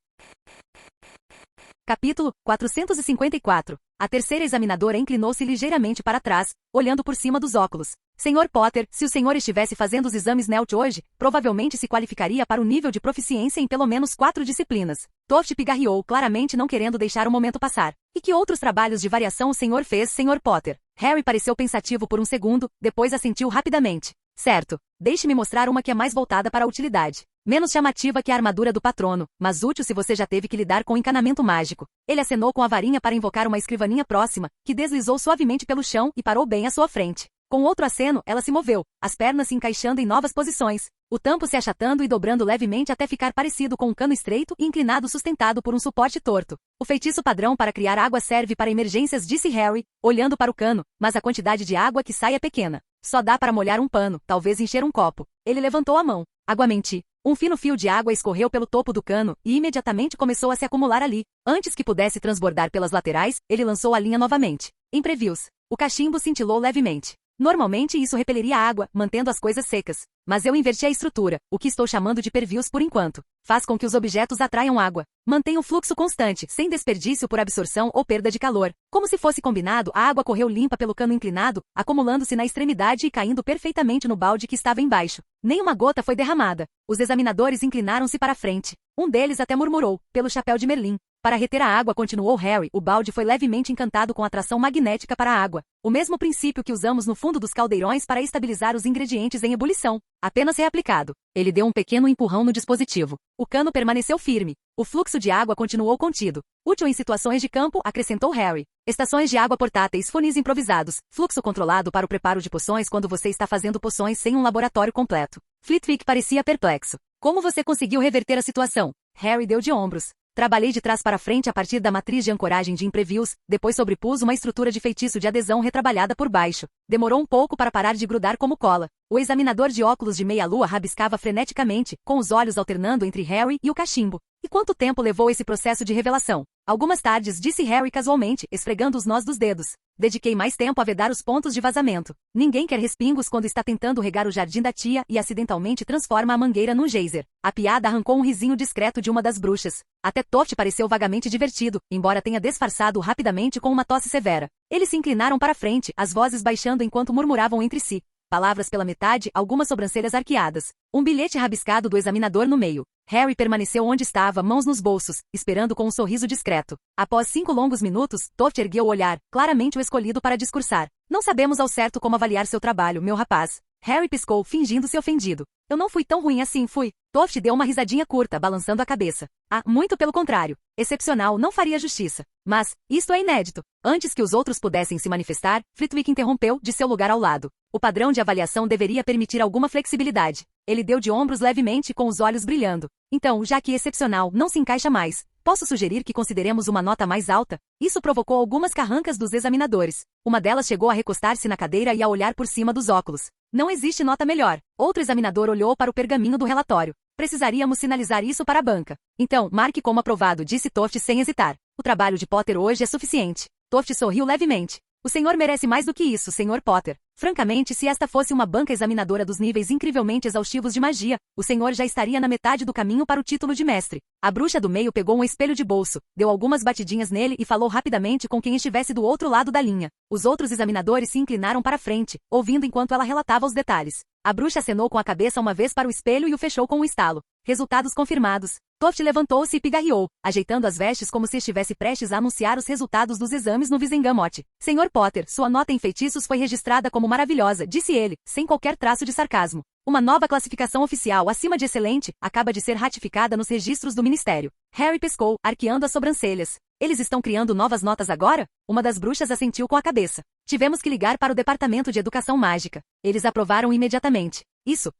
Capítulo 454. A terceira examinadora inclinou-se ligeiramente para trás, olhando por cima dos óculos. Sr. Potter, se o senhor estivesse fazendo os exames NELT hoje, provavelmente se qualificaria para o nível de proficiência em pelo menos 4 disciplinas. Toft pigarreou, claramente não querendo deixar o momento passar. E que outros trabalhos de variação o senhor fez, Sr. Potter? Harry pareceu pensativo por um segundo, depois assentiu rapidamente. Certo. Deixe-me mostrar uma que é mais voltada para a utilidade. Menos chamativa que a armadura do patrono, mas útil se você já teve que lidar com encanamento mágico. Ele acenou com a varinha para invocar uma escrivaninha próxima, que deslizou suavemente pelo chão e parou bem à sua frente. Com outro aceno, ela se moveu, as pernas se encaixando em novas posições, o tampo se achatando e dobrando levemente até ficar parecido com um cano estreito e inclinado sustentado por um suporte torto. O feitiço padrão para criar água serve para emergências, disse Harry, olhando para o cano, mas a quantidade de água que sai é pequena. Só dá para molhar um pano, talvez encher um copo. Ele levantou a mão. Aguamenti. Um fino fio de água escorreu pelo topo do cano e imediatamente começou a se acumular ali. Antes que pudesse transbordar pelas laterais, ele lançou a linha novamente. Imprevios. O cachimbo cintilou levemente. Normalmente isso repeliria a água, mantendo as coisas secas. Mas eu inverti a estrutura, o que estou chamando de pervios por enquanto. Faz com que os objetos atraiam água. Mantém um fluxo constante, sem desperdício por absorção ou perda de calor. Como se fosse combinado, a água correu limpa pelo cano inclinado, acumulando-se na extremidade e caindo perfeitamente no balde que estava embaixo. Nem uma gota foi derramada. Os examinadores inclinaram-se para a frente. Um deles até murmurou, pelo chapéu de Merlin. Para reter a água, continuou Harry, o balde foi levemente encantado com atração magnética para a água. O mesmo princípio que usamos no fundo dos caldeirões para estabilizar os ingredientes em ebulição. Apenas reaplicado. Ele deu um pequeno empurrão no dispositivo. O cano permaneceu firme. O fluxo de água continuou contido. Útil em situações de campo, acrescentou Harry. Estações de água portáteis, funis improvisados, fluxo controlado para o preparo de poções quando você está fazendo poções sem um laboratório completo. Flitwick parecia perplexo. Como você conseguiu reverter a situação? Harry deu de ombros. Trabalhei de trás para frente a partir da matriz de ancoragem de imprevios, depois sobrepus uma estrutura de feitiço de adesão retrabalhada por baixo. Demorou um pouco para parar de grudar como cola. O examinador de óculos de meia-lua rabiscava freneticamente, com os olhos alternando entre Harry e o cachimbo. E quanto tempo levou esse processo de revelação? Algumas tardes, disse Harry casualmente, esfregando os nós dos dedos. Dediquei mais tempo a vedar os pontos de vazamento. Ninguém quer respingos quando está tentando regar o jardim da tia e acidentalmente transforma a mangueira num geyser. A piada arrancou um risinho discreto de uma das bruxas. Até Toft pareceu vagamente divertido, embora tenha disfarçado rapidamente com uma tosse severa. Eles se inclinaram para frente, as vozes baixando enquanto murmuravam entre si. Palavras pela metade, algumas sobrancelhas arqueadas. Um bilhete rabiscado do examinador no meio. Harry permaneceu onde estava, mãos nos bolsos, esperando com um sorriso discreto. Após 5 longos minutos, Toft ergueu o olhar, claramente o escolhido para discursar. Não sabemos ao certo como avaliar seu trabalho, meu rapaz. Harry piscou, fingindo-se ofendido. Eu não fui tão ruim assim, fui. Toft deu uma risadinha curta, balançando a cabeça. Ah, muito pelo contrário. Excepcional, não faria justiça. Mas, isto é inédito. Antes que os outros pudessem se manifestar, Flitwick interrompeu, de seu lugar ao lado. O padrão de avaliação deveria permitir alguma flexibilidade. Ele deu de ombros levemente, com os olhos brilhando. Então, já que excepcional não se encaixa mais, posso sugerir que consideremos uma nota mais alta? Isso provocou algumas carrancas dos examinadores. Uma delas chegou a recostar-se na cadeira e a olhar por cima dos óculos. Não existe nota melhor. Outro examinador olhou para o pergaminho do relatório. Precisaríamos sinalizar isso para a banca. Então, marque como aprovado, disse Toft sem hesitar. O trabalho de Potter hoje é suficiente. Toft sorriu levemente. O senhor merece mais do que isso, Sr. Potter. Francamente, se esta fosse uma banca examinadora dos níveis incrivelmente exaustivos de magia, o senhor já estaria na metade do caminho para o título de mestre. A bruxa do meio pegou um espelho de bolso, deu algumas batidinhas nele e falou rapidamente com quem estivesse do outro lado da linha. Os outros examinadores se inclinaram para frente, ouvindo enquanto ela relatava os detalhes. A bruxa acenou com a cabeça uma vez para o espelho e o fechou com um estalo. Resultados confirmados. Toft levantou-se e pigarreou, ajeitando as vestes como se estivesse prestes a anunciar os resultados dos exames no Visengamote. Sr. Potter, sua nota em feitiços foi registrada como maravilhosa, disse ele, sem qualquer traço de sarcasmo. Uma nova classificação oficial acima de excelente acaba de ser ratificada nos registros do Ministério. Harry pescou, arqueando as sobrancelhas. Eles estão criando novas notas agora? Uma das bruxas assentiu com a cabeça. Tivemos que ligar para o Departamento de Educação Mágica. Eles aprovaram imediatamente. Isso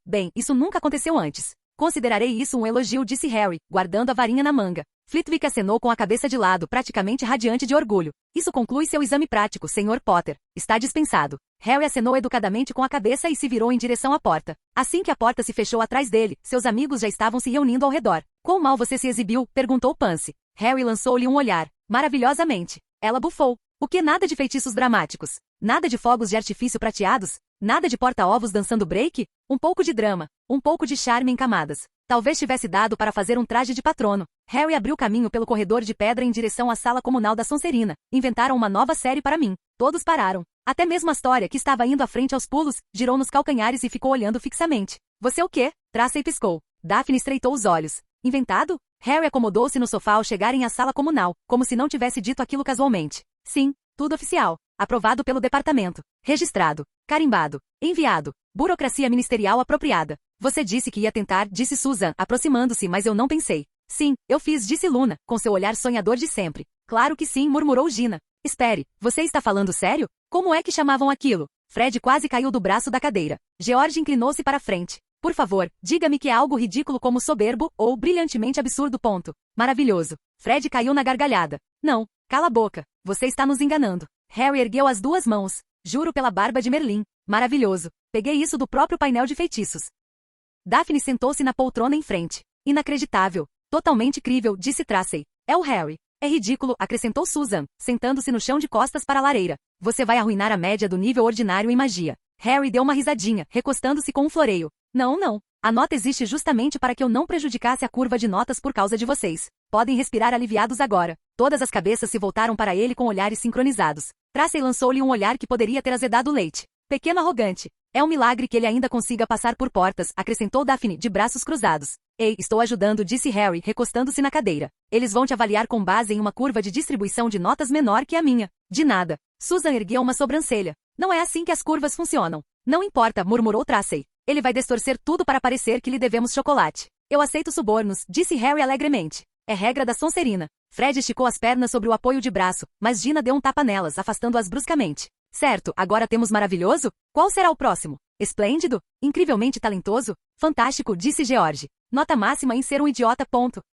nunca aconteceu antes. Considerarei isso um elogio, disse Harry, guardando a varinha na manga. Flitwick acenou com a cabeça de lado, praticamente radiante de orgulho. Isso conclui seu exame prático, Sr. Potter. Está dispensado. Harry acenou educadamente com a cabeça e se virou em direção à porta. Assim que a porta se fechou atrás dele, seus amigos já estavam se reunindo ao redor. Quão mal você se exibiu? Perguntou Pansy. Harry lançou-lhe um olhar. Maravilhosamente. Ela bufou. O que nada de feitiços dramáticos? Nada de fogos de artifício prateados? Nada de porta-ovos dançando break? Um pouco de drama. Um pouco de charme em camadas. Talvez tivesse dado para fazer um traje de patrono. Harry abriu caminho pelo corredor de pedra em direção à sala comunal da Sonserina. Inventaram uma nova série para mim. Todos pararam. Até mesmo a Astoria, que estava indo à frente aos pulos, girou nos calcanhares e ficou olhando fixamente. Você o quê? Tracy piscou. Daphne estreitou os olhos. Inventado? Harry acomodou-se no sofá ao chegarem à sala comunal, como se não tivesse dito aquilo casualmente. Sim, tudo oficial. Aprovado pelo departamento. Registrado. Carimbado. Enviado. Burocracia ministerial apropriada. Você disse que ia tentar, disse Susan, aproximando-se, mas eu não pensei. Sim, eu fiz, disse Luna, com seu olhar sonhador de sempre. Claro que sim, murmurou Gina. Espere, você está falando sério? Como é que chamavam aquilo? Fred quase caiu do braço da cadeira. George inclinou-se para a frente. Por favor, diga-me que é algo ridículo como soberbo ou brilhantemente absurdo. Maravilhoso. Fred caiu na gargalhada. Não, cala a boca. Você está nos enganando. Harry ergueu as duas mãos. Juro pela barba de Merlin. Maravilhoso. Peguei isso do próprio painel de feitiços. Daphne sentou-se na poltrona em frente. Inacreditável. Totalmente crível, disse Tracy. É o Harry. É ridículo, acrescentou Susan, sentando-se no chão de costas para a lareira. Você vai arruinar a média do nível ordinário em magia. Harry deu uma risadinha, recostando-se com um floreio. Não. A nota existe justamente para que eu não prejudicasse a curva de notas por causa de vocês. Podem respirar aliviados agora. Todas as cabeças se voltaram para ele com olhares sincronizados. Tracy lançou-lhe um olhar que poderia ter azedado o leite. Pequeno arrogante. É um milagre que ele ainda consiga passar por portas, acrescentou Daphne, de braços cruzados. Ei, estou ajudando, disse Harry, recostando-se na cadeira. Eles vão te avaliar com base em uma curva de distribuição de notas menor que a minha. De nada. Susan ergueu uma sobrancelha. Não é assim que as curvas funcionam. Não importa, murmurou Tracy. Ele vai distorcer tudo para parecer que lhe devemos chocolate. Eu aceito subornos, disse Harry alegremente. É regra da Sonserina. Fred esticou as pernas sobre o apoio de braço, mas Gina deu um tapa nelas, afastando-as bruscamente. Certo, agora temos maravilhoso? Qual será o próximo? Esplêndido? Incrivelmente talentoso? Fantástico, disse George. Nota máxima em ser um idiota.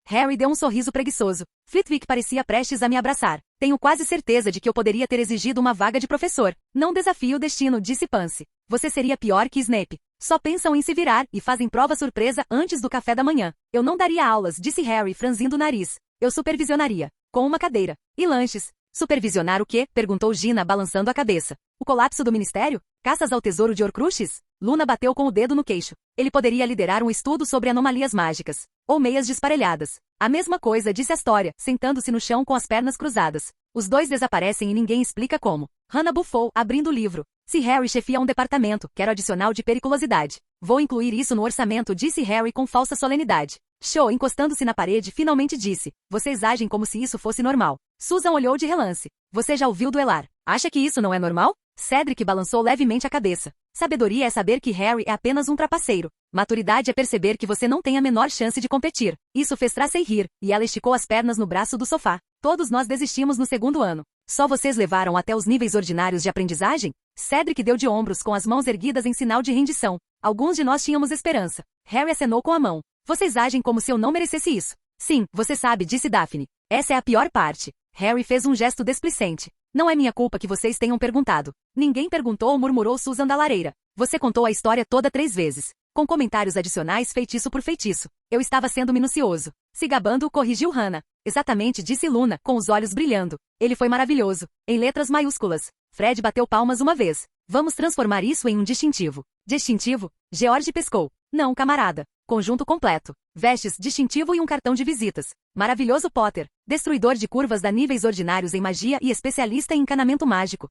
Harry deu um sorriso preguiçoso. Flitwick parecia prestes a me abraçar. Tenho quase certeza de que eu poderia ter exigido uma vaga de professor. Não desafio o destino, disse Pansy. Você seria pior que Snape. Só pensam em se virar e fazem prova surpresa antes do café da manhã. Eu não daria aulas, disse Harry, franzindo o nariz. Eu supervisionaria. Com uma cadeira. E lanches. Supervisionar o quê? Perguntou Gina, balançando a cabeça. O colapso do ministério? Caças ao tesouro de Horcruxes? Luna bateu com o dedo no queixo. Ele poderia liderar um estudo sobre anomalias mágicas. Ou meias desparelhadas. A mesma coisa, disse Astoria, sentando-se no chão com as pernas cruzadas. Os dois desaparecem e ninguém explica como. Hannah bufou, abrindo o livro. Se Harry chefia um departamento, quero adicional de periculosidade. Vou incluir isso no orçamento, disse Harry com falsa solenidade. Cho, encostando-se na parede, finalmente disse. Vocês agem como se isso fosse normal. Susan olhou de relance. Você já ouviu duelar? Acha que isso não é normal? Cedric balançou levemente a cabeça. Sabedoria é saber que Harry é apenas um trapaceiro. Maturidade é perceber que você não tem a menor chance de competir. Isso fez Tracy rir, e ela esticou as pernas no braço do sofá. Todos nós desistimos no segundo ano. Só vocês levaram até os níveis ordinários de aprendizagem? Cedric deu de ombros com as mãos erguidas em sinal de rendição. Alguns de nós tínhamos esperança. Harry acenou com a mão. Vocês agem como se eu não merecesse isso. Sim, você sabe, disse Daphne. Essa é a pior parte. Harry fez um gesto displicente. Não é minha culpa que vocês tenham perguntado. Ninguém perguntou, murmurou Susan da lareira. Você contou a história toda 3 vezes. Com comentários adicionais feitiço por feitiço. Eu estava sendo minucioso. Se gabando, corrigiu Hannah. Exatamente, disse Luna, com os olhos brilhando. Ele foi maravilhoso. Em letras maiúsculas. Fred bateu palmas uma vez. Vamos transformar isso em um distintivo. Distintivo? George pescou. Não, camarada. Conjunto completo. Vestes, distintivo e um cartão de visitas. Maravilhoso Potter. Destruidor de curvas da níveis ordinários em magia e especialista em encanamento mágico.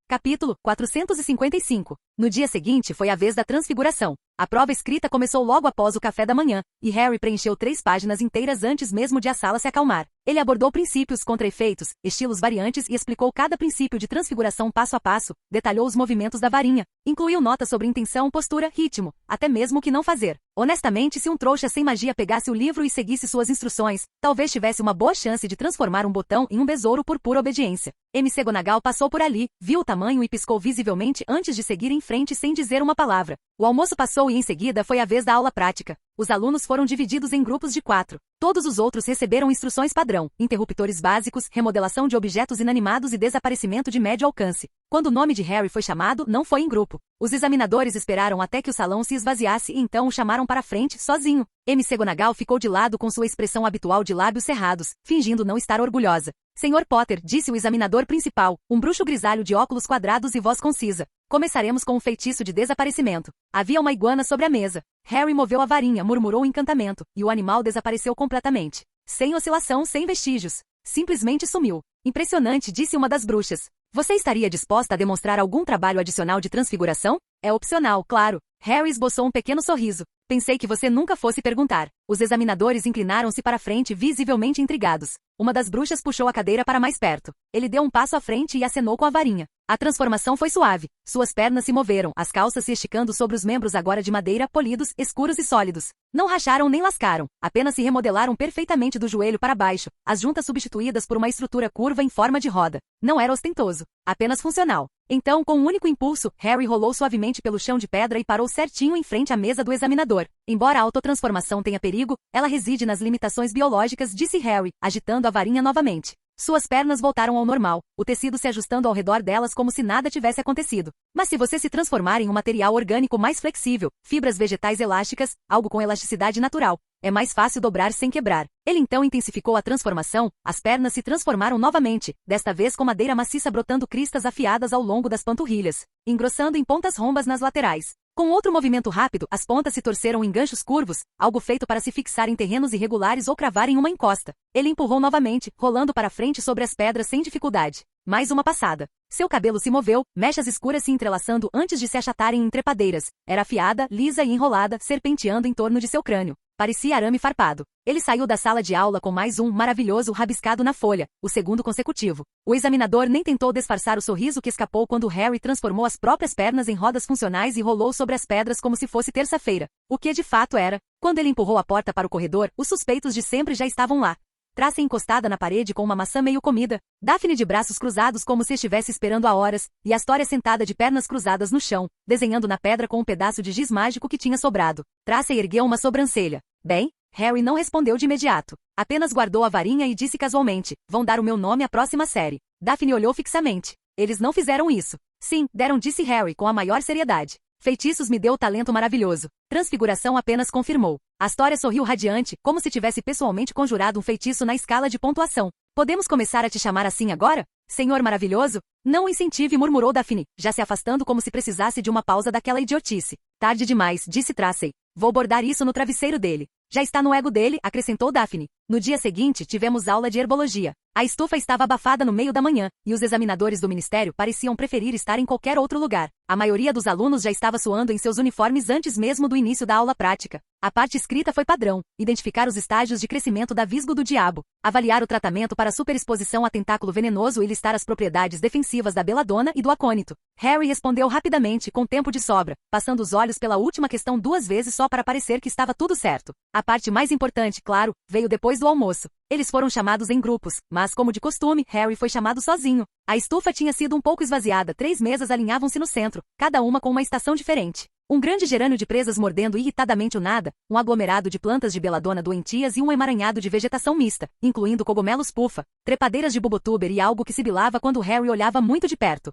Capítulo 455. No dia seguinte foi a vez da transfiguração. A prova escrita começou logo após o café da manhã, e Harry preencheu 3 páginas inteiras antes mesmo de a sala se acalmar. Ele abordou princípios contra efeitos, estilos variantes e explicou cada princípio de transfiguração passo a passo, detalhou os movimentos da varinha, incluiu notas sobre intenção, postura, ritmo, até mesmo o que não fazer. Honestamente, se um trouxa sem magia pegasse o livro e seguisse suas instruções, talvez tivesse uma boa chance de transformar um botão em um besouro por pura obediência. McGonagall passou por ali, viu o tamanho e piscou visivelmente antes de seguir em frente sem dizer uma palavra. O almoço passou e em seguida foi a vez da aula prática. Os alunos foram divididos em grupos de 4. Todos os outros receberam instruções padrão, interruptores básicos, remodelação de objetos inanimados e desaparecimento de médio alcance. Quando o nome de Harry foi chamado, não foi em grupo. Os examinadores esperaram até que o salão se esvaziasse e então o chamaram para frente, sozinho. McGonagall ficou de lado com sua expressão habitual de lábios cerrados, fingindo não estar orgulhosa. Senhor Potter, disse o examinador principal, um bruxo grisalho de óculos quadrados e voz concisa. Começaremos com um feitiço de desaparecimento. Havia uma iguana sobre a mesa. Harry moveu a varinha, murmurou um encantamento, e o animal desapareceu completamente. Sem oscilação, sem vestígios. Simplesmente sumiu. Impressionante, disse uma das bruxas. Você estaria disposta a demonstrar algum trabalho adicional de transfiguração? É opcional, claro. Harry esboçou um pequeno sorriso. Pensei que você nunca fosse perguntar. Os examinadores inclinaram-se para a frente visivelmente intrigados. Uma das bruxas puxou a cadeira para mais perto. Ele deu um passo à frente e acenou com a varinha. A transformação foi suave. Suas pernas se moveram, as calças se esticando sobre os membros agora de madeira, polidos, escuros e sólidos. Não racharam nem lascaram, apenas se remodelaram perfeitamente do joelho para baixo, as juntas substituídas por uma estrutura curva em forma de roda. Não era ostentoso, apenas funcional. Então, com um único impulso, Harry rolou suavemente pelo chão de pedra e parou certinho em frente à mesa do examinador. Embora a autotransformação tenha perigo, ela reside nas limitações biológicas, disse Harry, agitando a varinha novamente. Suas pernas voltaram ao normal, o tecido se ajustando ao redor delas como se nada tivesse acontecido. Mas se você se transformar em um material orgânico mais flexível, fibras vegetais elásticas, algo com elasticidade natural, é mais fácil dobrar sem quebrar. Ele então intensificou a transformação, as pernas se transformaram novamente, desta vez com madeira maciça brotando cristas afiadas ao longo das panturrilhas, engrossando em pontas rombas nas laterais. Com outro movimento rápido, as pontas se torceram em ganchos curvos, algo feito para se fixar em terrenos irregulares ou cravar em uma encosta. Ele empurrou novamente, rolando para frente sobre as pedras sem dificuldade. Mais uma passada. Seu cabelo se moveu, mechas escuras se entrelaçando antes de se achatarem em trepadeiras. Era afiada, lisa e enrolada, serpenteando em torno de seu crânio. Parecia arame farpado. Ele saiu da sala de aula com mais um maravilhoso rabiscado na folha, o segundo consecutivo. O examinador nem tentou disfarçar o sorriso que escapou quando Harry transformou as próprias pernas em rodas funcionais e rolou sobre as pedras como se fosse terça-feira. O que de fato era. Quando ele empurrou a porta para o corredor, os suspeitos de sempre já estavam lá. Trace encostada na parede com uma maçã meio comida, Daphne de braços cruzados como se estivesse esperando há horas, e Astoria sentada de pernas cruzadas no chão, desenhando na pedra com um pedaço de giz mágico que tinha sobrado. Trace ergueu uma sobrancelha. Bem, Harry não respondeu de imediato. Apenas guardou a varinha e disse casualmente, vão dar o meu nome à próxima série. Daphne olhou fixamente. Eles não fizeram isso. Sim, deram, disse Harry com a maior seriedade. Feitiços me deu talento maravilhoso. Transfiguração apenas confirmou. Astoria sorriu radiante, como se tivesse pessoalmente conjurado um feitiço na escala de pontuação. Podemos começar a te chamar assim agora? Senhor maravilhoso? Não o incentive, murmurou Daphne, já se afastando como se precisasse de uma pausa daquela idiotice. Tarde demais, disse Tracy. Vou bordar isso no travesseiro dele. Já está no ego dele, acrescentou Daphne. No dia seguinte, tivemos aula de herbologia. A estufa estava abafada no meio da manhã, e os examinadores do ministério pareciam preferir estar em qualquer outro lugar. A maioria dos alunos já estava suando em seus uniformes antes mesmo do início da aula prática. A parte escrita foi padrão, identificar os estágios de crescimento da visgo do diabo, avaliar o tratamento para superexposição a tentáculo venenoso e listar as propriedades defensivas da beladona e do acônito. Harry respondeu rapidamente, com tempo de sobra, passando os olhos pela última questão 2 vezes só para parecer que estava tudo certo. A parte mais importante, claro, veio depois do almoço. Eles foram chamados em grupos, mas como de costume, Harry foi chamado sozinho. A estufa tinha sido um pouco esvaziada, 3 mesas alinhavam-se no centro, cada uma com uma estação diferente. Um grande gerânio de presas mordendo irritadamente o nada, um aglomerado de plantas de beladona doentias e um emaranhado de vegetação mista, incluindo cogumelos pufa, trepadeiras de bubotuber e algo que sibilava quando Harry olhava muito de perto.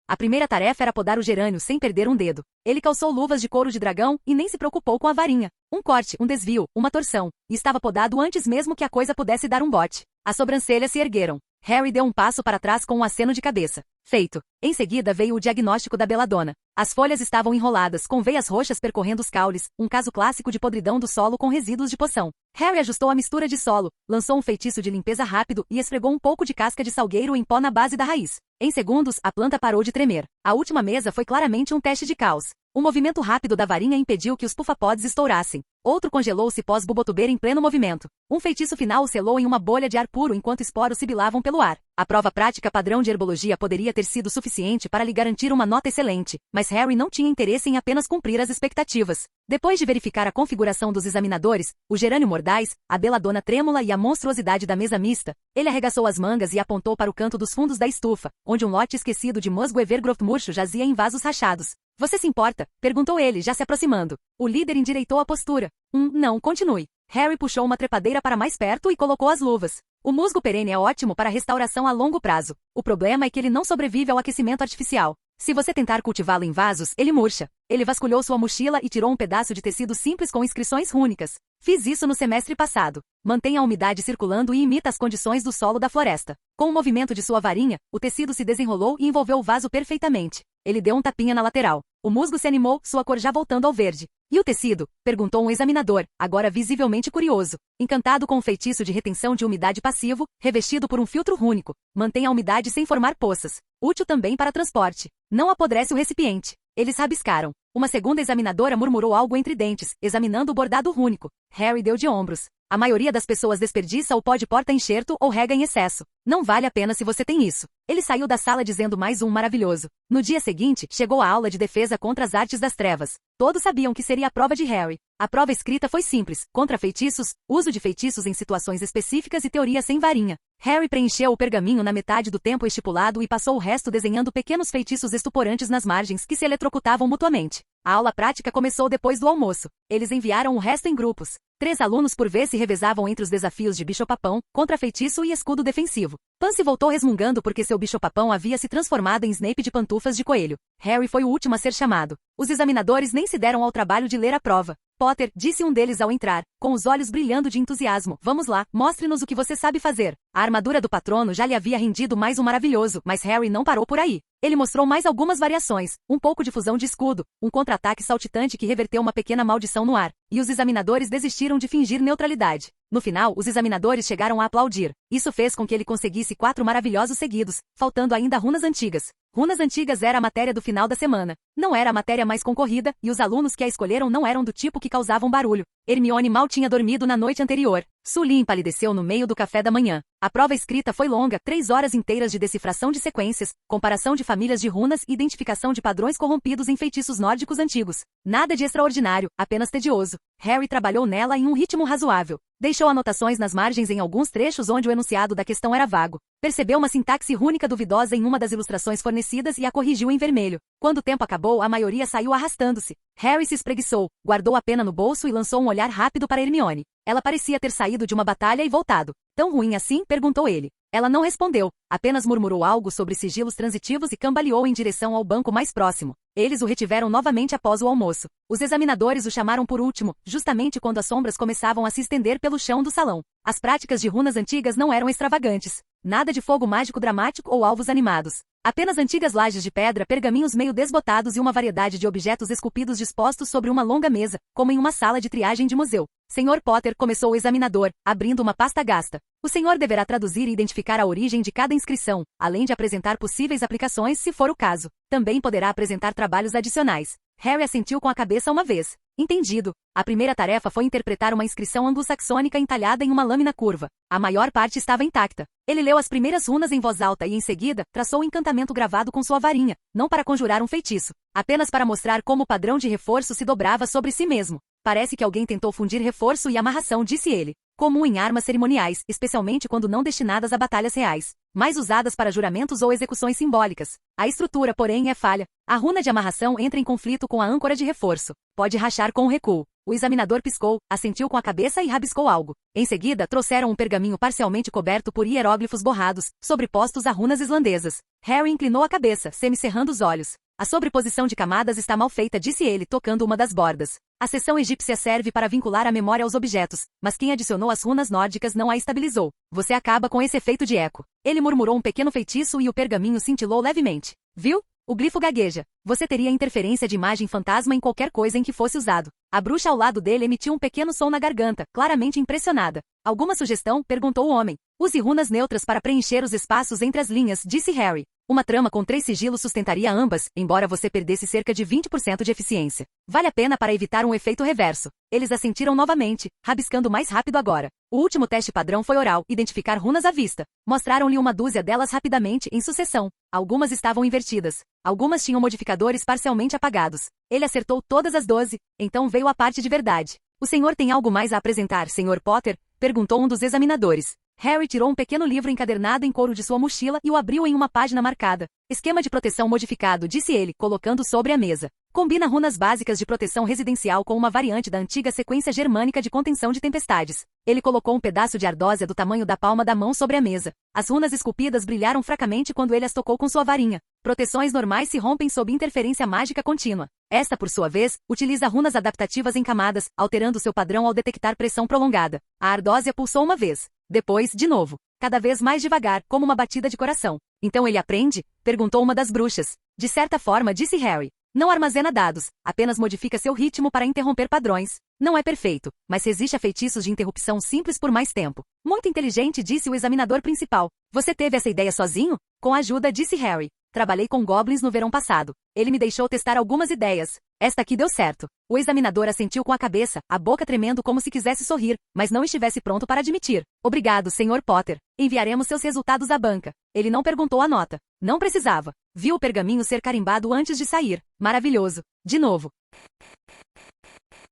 A primeira tarefa era podar o gerânio sem perder um dedo. Ele calçou luvas de couro de dragão e nem se preocupou com a varinha. Um corte, um desvio, uma torção. E estava podado antes mesmo que a coisa pudesse dar um bote. As sobrancelhas se ergueram. Harry deu um passo para trás com um aceno de cabeça. Feito. Em seguida veio o diagnóstico da beladona. As folhas estavam enroladas, com veias roxas percorrendo os caules, um caso clássico de podridão do solo com resíduos de poção. Harry ajustou a mistura de solo, lançou um feitiço de limpeza rápido e esfregou um pouco de casca de salgueiro em pó na base da raiz. Em segundos, a planta parou de tremer. A última mesa foi claramente um teste de caos. Um movimento rápido da varinha impediu que os pufapods estourassem. Outro congelou-se pós-bubotuber em pleno movimento. Um feitiço final o selou em uma bolha de ar puro enquanto esporos sibilavam pelo ar. A prova prática padrão de herbologia poderia ter sido suficiente para lhe garantir uma nota excelente, mas Harry não tinha interesse em apenas cumprir as expectativas. Depois de verificar a configuração dos examinadores, o gerânio mordaz, a beladona trêmula e a monstruosidade da mesa mista, ele arregaçou as mangas e apontou para o canto dos fundos da estufa, onde um lote esquecido de musgo evergrowth murcho jazia em vasos rachados. Você se importa? Perguntou ele, já se aproximando. O líder endireitou a postura. Não, continue. Harry puxou uma trepadeira para mais perto e colocou as luvas. O musgo perene é ótimo para restauração a longo prazo. O problema é que ele não sobrevive ao aquecimento artificial. Se você tentar cultivá-lo em vasos, ele murcha. Ele vasculhou sua mochila e tirou um pedaço de tecido simples com inscrições rúnicas. Fiz isso no semestre passado. Mantenha a umidade circulando e imita as condições do solo da floresta. Com o movimento de sua varinha, o tecido se desenrolou e envolveu o vaso perfeitamente. Ele deu um tapinha na lateral. O musgo se animou, sua cor já voltando ao verde. E o tecido? Perguntou um examinador, agora visivelmente curioso. Encantado com o feitiço de retenção de umidade passivo, revestido por um filtro rúnico. Mantém a umidade sem formar poças. Útil também para transporte. Não apodrece o recipiente. Eles rabiscaram. Uma segunda examinadora murmurou algo entre dentes, examinando o bordado rúnico. Harry deu de ombros. A maioria das pessoas desperdiça ou pode porta-enxerto ou rega em excesso. Não vale a pena se você tem isso. Ele saiu da sala dizendo mais um maravilhoso. No dia seguinte, chegou a aula de defesa contra as artes das trevas. Todos sabiam que seria a prova de Harry. A prova escrita foi simples, contra feitiços, uso de feitiços em situações específicas e teoria sem varinha. Harry preencheu o pergaminho na metade do tempo estipulado e passou o resto desenhando pequenos feitiços estuporantes nas margens que se eletrocutavam mutuamente. A aula prática começou depois do almoço. Eles enviaram o resto em grupos. 3 alunos por vez se revezavam entre os desafios de bicho-papão, contra-feitiço e escudo defensivo. Pansy voltou resmungando porque seu bicho-papão havia se transformado em Snape de pantufas de coelho. Harry foi o último a ser chamado. Os examinadores nem se deram ao trabalho de ler a prova. Potter, disse um deles ao entrar, com os olhos brilhando de entusiasmo. Vamos lá, mostre-nos o que você sabe fazer. A armadura do patrono já lhe havia rendido mais um maravilhoso, mas Harry não parou por aí. Ele mostrou mais algumas variações, um pouco de fusão de escudo, um contra-ataque saltitante que reverteu uma pequena maldição no ar, e os examinadores desistiram de fingir neutralidade. No final, os examinadores chegaram a aplaudir. Isso fez com que ele conseguisse 4 maravilhosos seguidos, faltando ainda runas antigas. Runas antigas era a matéria do final da semana. Não era a matéria mais concorrida, e os alunos que a escolheram não eram do tipo que causavam barulho. Hermione mal tinha dormido na noite anterior. Sully empalideceu no meio do café da manhã. A prova escrita foi longa, 3 horas inteiras de decifração de sequências, comparação de famílias de runas e identificação de padrões corrompidos em feitiços nórdicos antigos. Nada de extraordinário, apenas tedioso. Harry trabalhou nela em um ritmo razoável. Deixou anotações nas margens em alguns trechos onde o enunciado da questão era vago. Percebeu uma sintaxe rúnica duvidosa em uma das ilustrações fornecidas e a corrigiu em vermelho. Quando o tempo acabou, a maioria saiu arrastando-se. Harry se espreguiçou, guardou a pena no bolso e lançou um olhar rápido para Hermione. Ela parecia ter saído de uma batalha e voltado. Tão ruim assim? Perguntou ele. Ela não respondeu, apenas murmurou algo sobre sigilos transitivos e cambaleou em direção ao banco mais próximo. Eles o retiveram novamente após o almoço. Os examinadores o chamaram por último, justamente quando as sombras começavam a se estender pelo chão do salão. As práticas de runas antigas não eram extravagantes. Nada de fogo mágico dramático ou alvos animados. Apenas antigas lajes de pedra, pergaminhos meio desbotados e uma variedade de objetos esculpidos dispostos sobre uma longa mesa, como em uma sala de triagem de museu. Sr. Potter, começou o examinador, abrindo uma pasta gasta. O senhor deverá traduzir e identificar a origem de cada inscrição, além de apresentar possíveis aplicações se for o caso. Também poderá apresentar trabalhos adicionais. Harry assentiu com a cabeça uma vez. Entendido. A primeira tarefa foi interpretar uma inscrição anglo-saxônica entalhada em uma lâmina curva. A maior parte estava intacta. Ele leu as primeiras runas em voz alta e, em seguida, traçou um encantamento gravado com sua varinha, não para conjurar um feitiço, apenas para mostrar como o padrão de reforço se dobrava sobre si mesmo. Parece que alguém tentou fundir reforço e amarração, disse ele. Comum em armas cerimoniais, especialmente quando não destinadas a batalhas reais, mas usadas para juramentos ou execuções simbólicas. A estrutura, porém, é falha. A runa de amarração entra em conflito com a âncora de reforço. Pode rachar com o recuo. O examinador piscou, assentiu com a cabeça e rabiscou algo. Em seguida, trouxeram um pergaminho parcialmente coberto por hieróglifos borrados, sobrepostos a runas islandesas. Harry inclinou a cabeça, semicerrando os olhos. A sobreposição de camadas está mal feita, disse ele, tocando uma das bordas. A seção egípcia serve para vincular a memória aos objetos, mas quem adicionou as runas nórdicas não a estabilizou. Você acaba com esse efeito de eco. Ele murmurou um pequeno feitiço e o pergaminho cintilou levemente. Viu? O glifo gagueja. Você teria interferência de imagem fantasma em qualquer coisa em que fosse usado. A bruxa ao lado dele emitiu um pequeno som na garganta, claramente impressionada. Alguma sugestão? Perguntou o homem. Use runas neutras para preencher os espaços entre as linhas, disse Harry. Uma trama com 3 sigilos sustentaria ambas, embora você perdesse cerca de 20% de eficiência. Vale a pena para evitar um efeito reverso. Eles assentiram novamente, rabiscando mais rápido agora. O último teste padrão foi oral, identificar runas à vista. Mostraram-lhe uma dúzia delas rapidamente, em sucessão. Algumas estavam invertidas. Algumas tinham modificadores parcialmente apagados. Ele acertou todas as 12, então veio a parte de verdade. O senhor tem algo mais a apresentar, Sr. Potter? Perguntou um dos examinadores. Harry tirou um pequeno livro encadernado em couro de sua mochila e o abriu em uma página marcada. Esquema de proteção modificado, disse ele, colocando sobre a mesa. Combina runas básicas de proteção residencial com uma variante da antiga sequência germânica de contenção de tempestades. Ele colocou um pedaço de ardósia do tamanho da palma da mão sobre a mesa. As runas esculpidas brilharam fracamente quando ele as tocou com sua varinha. Proteções normais se rompem sob interferência mágica contínua. Esta, por sua vez, utiliza runas adaptativas em camadas, alterando seu padrão ao detectar pressão prolongada. A ardósia pulsou uma vez. Depois, de novo. Cada vez mais devagar, como uma batida de coração. Então ele aprende? Perguntou uma das bruxas. De certa forma, disse Harry. Não armazena dados, apenas modifica seu ritmo para interromper padrões. Não é perfeito, mas resiste a feitiços de interrupção simples por mais tempo. Muito inteligente, disse o examinador principal. Você teve essa ideia sozinho? Com a ajuda, disse Harry. Trabalhei com goblins no verão passado. Ele me deixou testar algumas ideias. Esta aqui deu certo. O examinador assentiu com a cabeça, a boca tremendo como se quisesse sorrir, mas não estivesse pronto para admitir. Obrigado, Sr. Potter. Enviaremos seus resultados à banca. Ele não perguntou a nota. Não precisava. Viu o pergaminho ser carimbado antes de sair. Maravilhoso. De novo.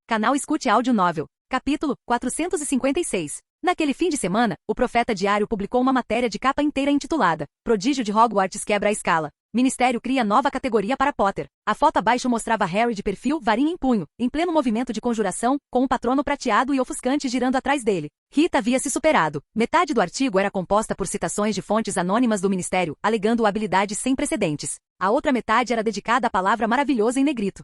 Canal Escute Áudio Novel. Capítulo 456. Naquele fim de semana, o Profeta Diário publicou uma matéria de capa inteira intitulada Prodígio de Hogwarts quebra a escala. Ministério cria nova categoria para Potter. A foto abaixo mostrava Harry de perfil, varinha em punho, em pleno movimento de conjuração, com um patrono prateado e ofuscante girando atrás dele. Rita havia se superado. Metade do artigo era composta por citações de fontes anônimas do Ministério, alegando habilidades sem precedentes. A outra metade era dedicada à palavra maravilhosa em negrito.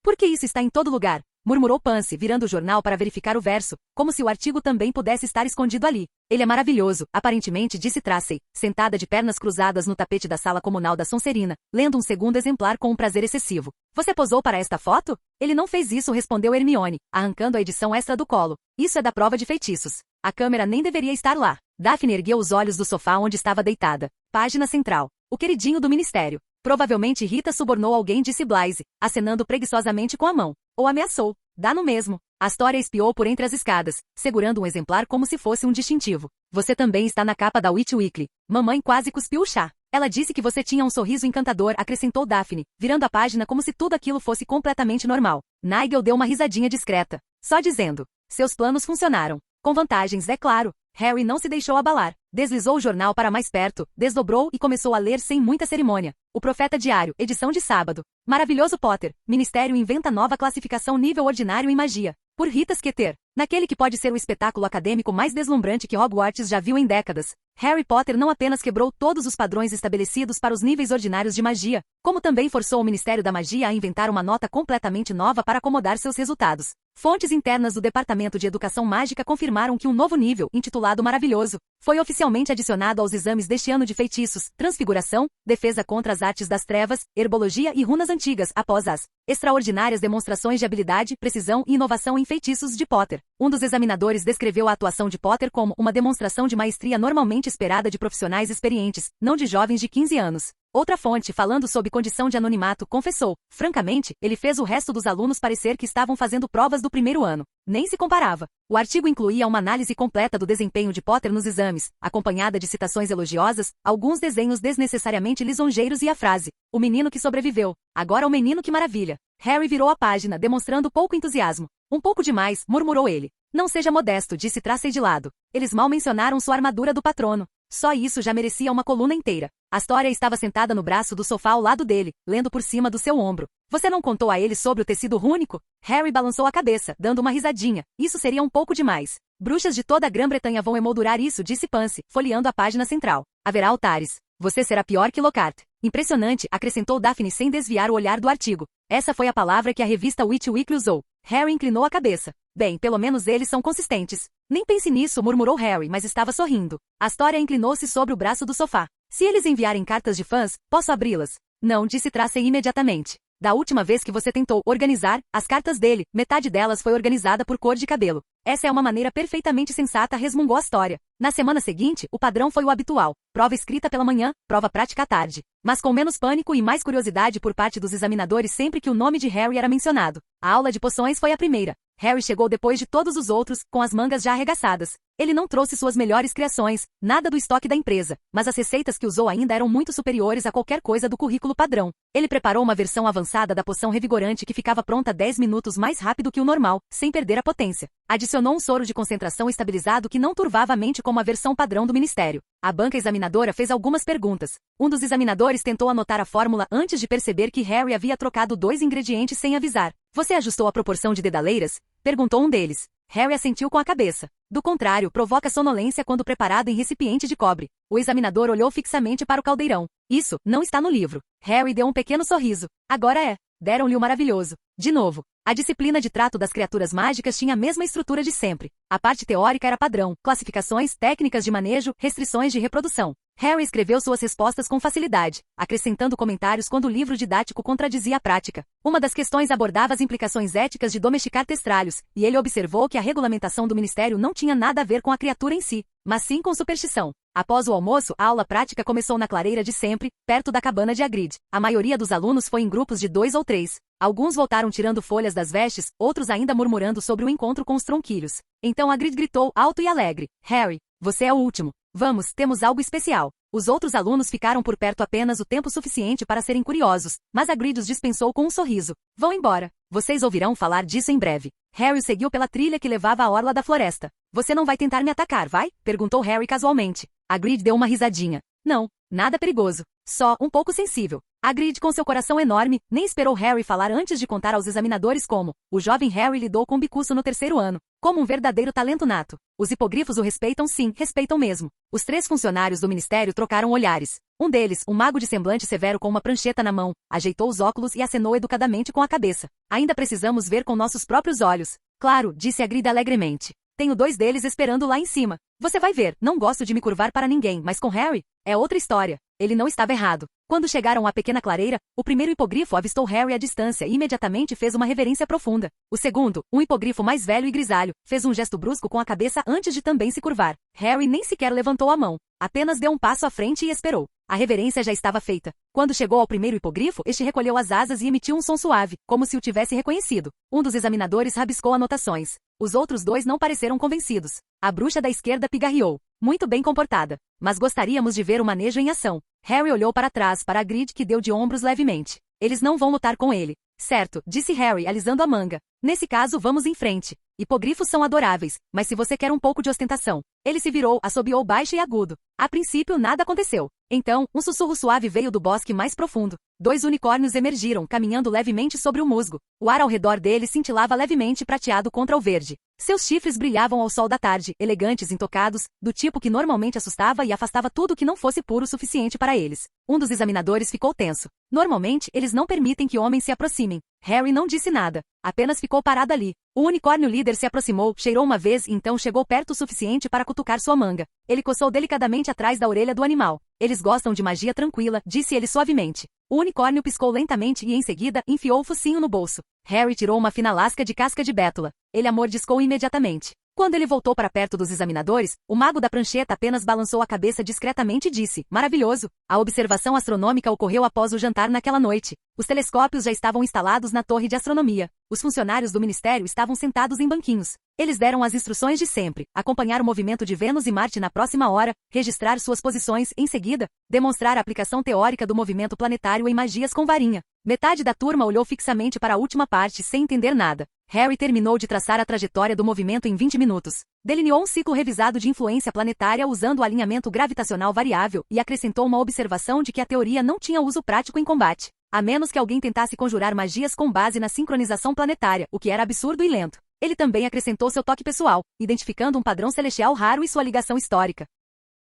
Por que isso está em todo lugar? Murmurou Pansy, virando o jornal para verificar o verso, como se o artigo também pudesse estar escondido ali. Ele é maravilhoso, aparentemente disse Tracy, sentada de pernas cruzadas no tapete da sala comunal da Sonserina, lendo um segundo exemplar com um prazer excessivo. Você posou para esta foto? Ele não fez isso, respondeu Hermione, arrancando a edição extra do colo. Isso é da prova de feitiços. A câmera nem deveria estar lá. Daphne ergueu os olhos do sofá onde estava deitada. Página central. O queridinho do Ministério. Provavelmente Rita subornou alguém, disse Blaise, acenando preguiçosamente com a mão. Ou ameaçou. Dá no mesmo. Astoria espiou por entre as escadas, segurando um exemplar como se fosse um distintivo. Você também está na capa da Witch Weekly. Mamãe quase cuspiu o chá. Ela disse que você tinha um sorriso encantador, acrescentou Daphne, virando a página como se tudo aquilo fosse completamente normal. Nigel deu uma risadinha discreta. Só dizendo. Seus planos funcionaram. Com vantagens, é claro. Harry não se deixou abalar. Deslizou o jornal para mais perto, desdobrou e começou a ler sem muita cerimônia. O Profeta Diário, edição de sábado. Maravilhoso Potter. Ministério inventa nova classificação nível ordinário em magia. Por Rita Skeeter. Naquele que pode ser o espetáculo acadêmico mais deslumbrante que Hogwarts já viu em décadas. Harry Potter não apenas quebrou todos os padrões estabelecidos para os níveis ordinários de magia, como também forçou o Ministério da Magia a inventar uma nota completamente nova para acomodar seus resultados. Fontes internas do Departamento de Educação Mágica confirmaram que um novo nível, intitulado Maravilhoso, foi oficialmente adicionado aos exames deste ano de feitiços, transfiguração, defesa contra as artes das trevas, herbologia e runas antigas, após as extraordinárias demonstrações de habilidade, precisão e inovação em feitiços de Potter. Um dos examinadores descreveu a atuação de Potter como uma demonstração de maestria normalmente esperada de profissionais experientes, não de jovens de 15 anos. Outra fonte, falando sob condição de anonimato, confessou, francamente, ele fez o resto dos alunos parecer que estavam fazendo provas do primeiro ano. Nem se comparava. O artigo incluía uma análise completa do desempenho de Potter nos exames, acompanhada de citações elogiosas, alguns desenhos desnecessariamente lisonjeiros e a frase, o menino que sobreviveu. Agora o menino que maravilha. Harry virou a página, demonstrando pouco entusiasmo. Um pouco demais, murmurou ele. Não seja modesto, disse Tracy de lado. Eles mal mencionaram sua armadura do patrono. Só isso já merecia uma coluna inteira. Astoria estava sentada no braço do sofá ao lado dele, lendo por cima do seu ombro. Você não contou a ele sobre o tecido rúnico? Harry balançou a cabeça, dando uma risadinha. Isso seria um pouco demais. Bruxas de toda a Grã-Bretanha vão emoldurar isso, disse Pansy, folheando a página central. Haverá altares. Você será pior que Lockhart. Impressionante, acrescentou Daphne sem desviar o olhar do artigo. Essa foi a palavra que a revista Witch Weekly usou. Harry inclinou a cabeça. Bem, pelo menos eles são consistentes. Nem pense nisso, murmurou Harry, mas estava sorrindo. Astoria inclinou-se sobre o braço do sofá. Se eles enviarem cartas de fãs, posso abri-las? Não, disse Tracy imediatamente. Da última vez que você tentou organizar as cartas dele, metade delas foi organizada por cor de cabelo. Essa é uma maneira perfeitamente sensata, resmungou Astoria. Na semana seguinte, o padrão foi o habitual. Prova escrita pela manhã, prova prática à tarde. Mas com menos pânico e mais curiosidade por parte dos examinadores sempre que o nome de Harry era mencionado. A aula de poções foi a primeira. Harry chegou depois de todos os outros, com as mangas já arregaçadas. Ele não trouxe suas melhores criações, nada do estoque da empresa, mas as receitas que usou ainda eram muito superiores a qualquer coisa do currículo padrão. Ele preparou uma versão avançada da poção revigorante que ficava pronta 10 minutos mais rápido que o normal, sem perder a potência. Adicionou um soro de concentração estabilizado que não turvava a mente como a versão padrão do Ministério. A banca examinadora fez algumas perguntas. Um dos examinadores tentou anotar a fórmula antes de perceber que Harry havia trocado 2 ingredientes sem avisar. Você ajustou a proporção de dedaleiras? Perguntou um deles. Harry assentiu com a cabeça. Do contrário, provoca sonolência quando preparado em recipiente de cobre. O examinador olhou fixamente para o caldeirão. Isso, não está no livro. Harry deu um pequeno sorriso. Agora é. Deram-lhe o maravilhoso. De novo. A disciplina de trato das criaturas mágicas tinha a mesma estrutura de sempre. A parte teórica era padrão, classificações, técnicas de manejo, restrições de reprodução. Harry escreveu suas respostas com facilidade, acrescentando comentários quando o livro didático contradizia a prática. Uma das questões abordava as implicações éticas de domesticar testralhos, e ele observou que a regulamentação do Ministério não tinha nada a ver com a criatura em si, mas sim com superstição. Após o almoço, a aula prática começou na clareira de sempre, perto da cabana de Hagrid. A maioria dos alunos foi em grupos de 2 ou 3. Alguns voltaram tirando folhas das vestes, outros ainda murmurando sobre o encontro com os tronquilhos. Então Hagrid gritou, alto e alegre: Harry, você é o último. Vamos, temos algo especial. Os outros alunos ficaram por perto apenas o tempo suficiente para serem curiosos, mas Hagrid os dispensou com um sorriso. Vão embora. Vocês ouvirão falar disso em breve. Harry seguiu pela trilha que levava à orla da floresta. Você não vai tentar me atacar, vai? Perguntou Harry casualmente. Hagrid deu uma risadinha. Não, nada perigoso. Só um pouco sensível. Hagrid, com seu coração enorme, nem esperou Harry falar antes de contar aos examinadores como o jovem Harry lidou com o bicuço no 3º ano, como um verdadeiro talento nato. Os hipogrifos o respeitam, sim, respeitam mesmo. Os 3 funcionários do ministério trocaram olhares. Um deles, um mago de semblante severo com uma prancheta na mão, ajeitou os óculos e acenou educadamente com a cabeça. Ainda precisamos ver com nossos próprios olhos. Claro, disse Hagrid alegremente. Tenho 2 deles esperando lá em cima. Você vai ver, não gosto de me curvar para ninguém, mas com Harry, é outra história. Ele não estava errado. Quando chegaram à pequena clareira, o primeiro hipogrifo avistou Harry à distância e imediatamente fez uma reverência profunda. O segundo, um hipogrifo mais velho e grisalho, fez um gesto brusco com a cabeça antes de também se curvar. Harry nem sequer levantou a mão. Apenas deu um passo à frente e esperou. A reverência já estava feita. Quando chegou ao primeiro hipogrifo, este recolheu as asas e emitiu um som suave, como se o tivesse reconhecido. Um dos examinadores rabiscou anotações. Os outros 2 não pareceram convencidos. A bruxa da esquerda pigarreou. Muito bem comportada. Mas gostaríamos de ver o manejo em ação. Harry olhou para trás para Hagrid, que deu de ombros levemente. Eles não vão lutar com ele. Certo, disse Harry, alisando a manga. Nesse caso, vamos em frente. Hipogrifos são adoráveis, mas se você quer um pouco de ostentação. Ele se virou, assobiou baixo e agudo. A princípio, nada aconteceu. Então, um sussurro suave veio do bosque mais profundo. 2 unicórnios emergiram, caminhando levemente sobre o musgo. O ar ao redor deles cintilava levemente prateado contra o verde. Seus chifres brilhavam ao sol da tarde, elegantes, intocados, do tipo que normalmente assustava e afastava tudo que não fosse puro o suficiente para eles. Um dos examinadores ficou tenso. Normalmente, eles não permitem que homens se aproximem. Harry não disse nada. Apenas ficou parado ali. O unicórnio líder se aproximou, cheirou uma vez e então chegou perto o suficiente para cutucar sua manga. Ele coçou delicadamente atrás da orelha do animal. Eles gostam de magia tranquila, disse ele suavemente. O unicórnio piscou lentamente e em seguida enfiou o focinho no bolso. Harry tirou uma fina lasca de casca de bétula. Ele a mordiscou imediatamente. Quando ele voltou para perto dos examinadores, o mago da prancheta apenas balançou a cabeça discretamente e disse: maravilhoso! A observação astronômica ocorreu após o jantar naquela noite. Os telescópios já estavam instalados na torre de astronomia. Os funcionários do ministério estavam sentados em banquinhos. Eles deram as instruções de sempre: acompanhar o movimento de Vênus e Marte na próxima hora, registrar suas posições, em seguida, demonstrar a aplicação teórica do movimento planetário em magias com varinha. Metade da turma olhou fixamente para a última parte sem entender nada. Harry terminou de traçar a trajetória do movimento em 20 minutos. Delineou um ciclo revisado de influência planetária usando o alinhamento gravitacional variável e acrescentou uma observação de que a teoria não tinha uso prático em combate, a menos que alguém tentasse conjurar magias com base na sincronização planetária, o que era absurdo e lento. Ele também acrescentou seu toque pessoal, identificando um padrão celestial raro e sua ligação histórica.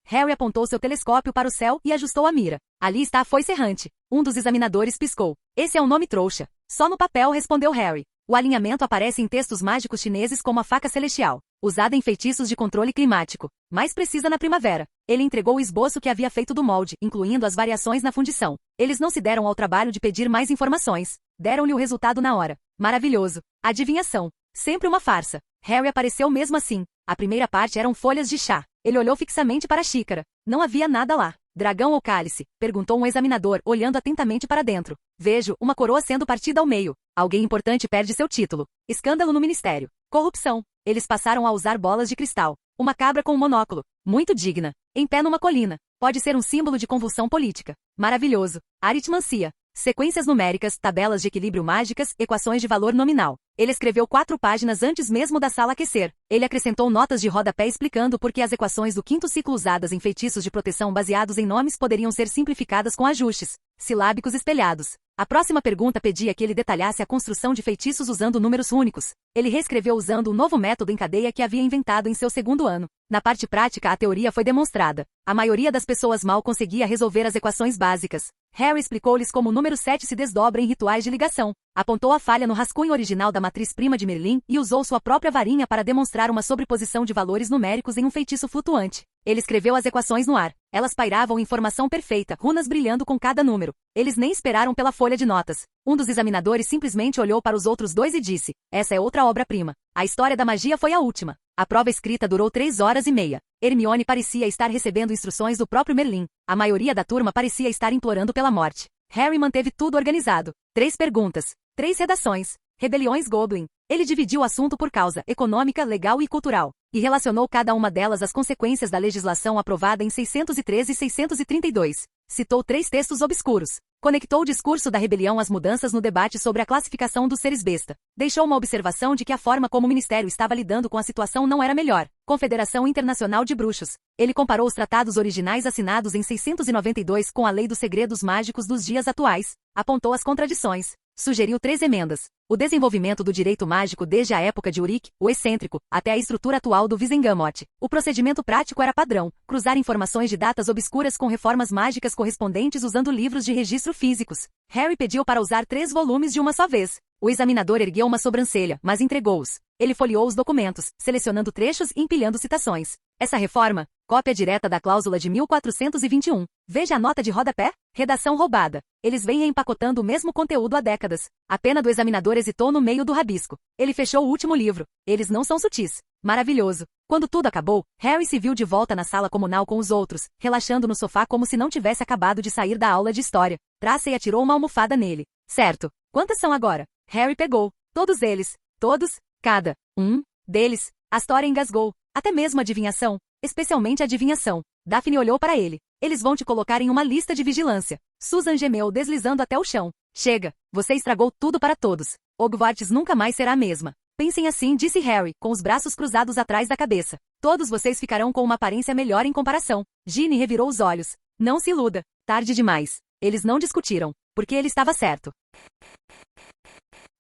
Harry apontou seu telescópio para o céu e ajustou a mira. Ali está a foice errante. Um dos examinadores piscou. Esse é um nome trouxa. Só no papel, respondeu Harry. O alinhamento aparece em textos mágicos chineses como a faca celestial, usada em feitiços de controle climático, mais precisa na primavera. Ele entregou o esboço que havia feito do molde, incluindo as variações na fundição. Eles não se deram ao trabalho de pedir mais informações. Deram-lhe o resultado na hora. Maravilhoso. Adivinhação. Sempre uma farsa. Harry apareceu mesmo assim. A primeira parte eram folhas de chá. Ele olhou fixamente para a xícara. Não havia nada lá. Dragão ou cálice? Perguntou um examinador, olhando atentamente para dentro. Vejo, uma coroa sendo partida ao meio. Alguém importante perde seu título. Escândalo no ministério. Corrupção. Eles passaram a usar bolas de cristal. Uma cabra com um monóculo. Muito digna. Em pé numa colina. Pode ser um símbolo de convulsão política. Maravilhoso. Aritmancia. Sequências numéricas, tabelas de equilíbrio mágicas, equações de valor nominal. Ele escreveu 4 páginas antes mesmo da sala aquecer. Ele acrescentou notas de rodapé explicando por que as equações do 5º ciclo usadas em feitiços de proteção baseados em nomes poderiam ser simplificadas com ajustes silábicos espelhados. A próxima pergunta pedia que ele detalhasse a construção de feitiços usando números únicos. Ele reescreveu usando um novo método em cadeia que havia inventado em seu 2º ano. Na parte prática, a teoria foi demonstrada. A maioria das pessoas mal conseguia resolver as equações básicas. Harry explicou-lhes como o número 7 se desdobra em rituais de ligação. Apontou a falha no rascunho original da matriz-prima de Merlin e usou sua própria varinha para demonstrar uma sobreposição de valores numéricos em um feitiço flutuante. Ele escreveu as equações no ar. Elas pairavam em formação perfeita, runas brilhando com cada número. Eles nem esperaram pela folha de notas. Um dos examinadores simplesmente olhou para os outros dois e disse: essa é outra obra-prima. A história da magia foi a última. A prova escrita durou 3 horas e meia. Hermione parecia estar recebendo instruções do próprio Merlin. A maioria da turma parecia estar implorando pela morte. Harry manteve tudo organizado. 3 perguntas. 3 redações. Rebeliões Goblin. Ele dividiu o assunto por causa econômica, legal e cultural, e relacionou cada uma delas às consequências da legislação aprovada em 613 e 632. Citou 3 textos obscuros. Conectou o discurso da rebelião às mudanças no debate sobre a classificação dos seres besta. Deixou uma observação de que a forma como o Ministério estava lidando com a situação não era melhor. Confederação Internacional de Bruxos. Ele comparou os tratados originais assinados em 692 com a Lei dos Segredos Mágicos dos dias atuais. Apontou as contradições. Sugeriu 3 emendas. O desenvolvimento do direito mágico desde a época de Uric, o excêntrico, até a estrutura atual do Wizengamot. O procedimento prático era padrão, cruzar informações de datas obscuras com reformas mágicas correspondentes usando livros de registro físicos. Harry pediu para usar 3 volumes de uma só vez. O examinador ergueu uma sobrancelha, mas entregou-os. Ele folheou os documentos, selecionando trechos e empilhando citações. Essa reforma, cópia direta da cláusula de 1421. Veja a nota de rodapé? Redação roubada. Eles vêm empacotando o mesmo conteúdo há décadas. A pena do examinador hesitou no meio do rabisco. Ele fechou o último livro. Eles não são sutis. Maravilhoso. Quando tudo acabou, Harry se viu de volta na sala comunal com os outros, relaxando no sofá como se não tivesse acabado de sair da aula de história. Tracy atirou uma almofada nele. Certo. Quantas são agora? Harry pegou. Todos eles. Todos. Cada. Um. Deles. A história engasgou. Até mesmo adivinhação. Especialmente adivinhação. Daphne olhou para ele. Eles vão te colocar em uma lista de vigilância. Susan gemeu deslizando até o chão. Chega. Você estragou tudo para todos. Hogwarts nunca mais será a mesma. Pensem assim, disse Harry, com os braços cruzados atrás da cabeça. Todos vocês ficarão com uma aparência melhor em comparação. Ginny revirou os olhos. Não se iluda. Tarde demais. Eles não discutiram. Porque ele estava certo.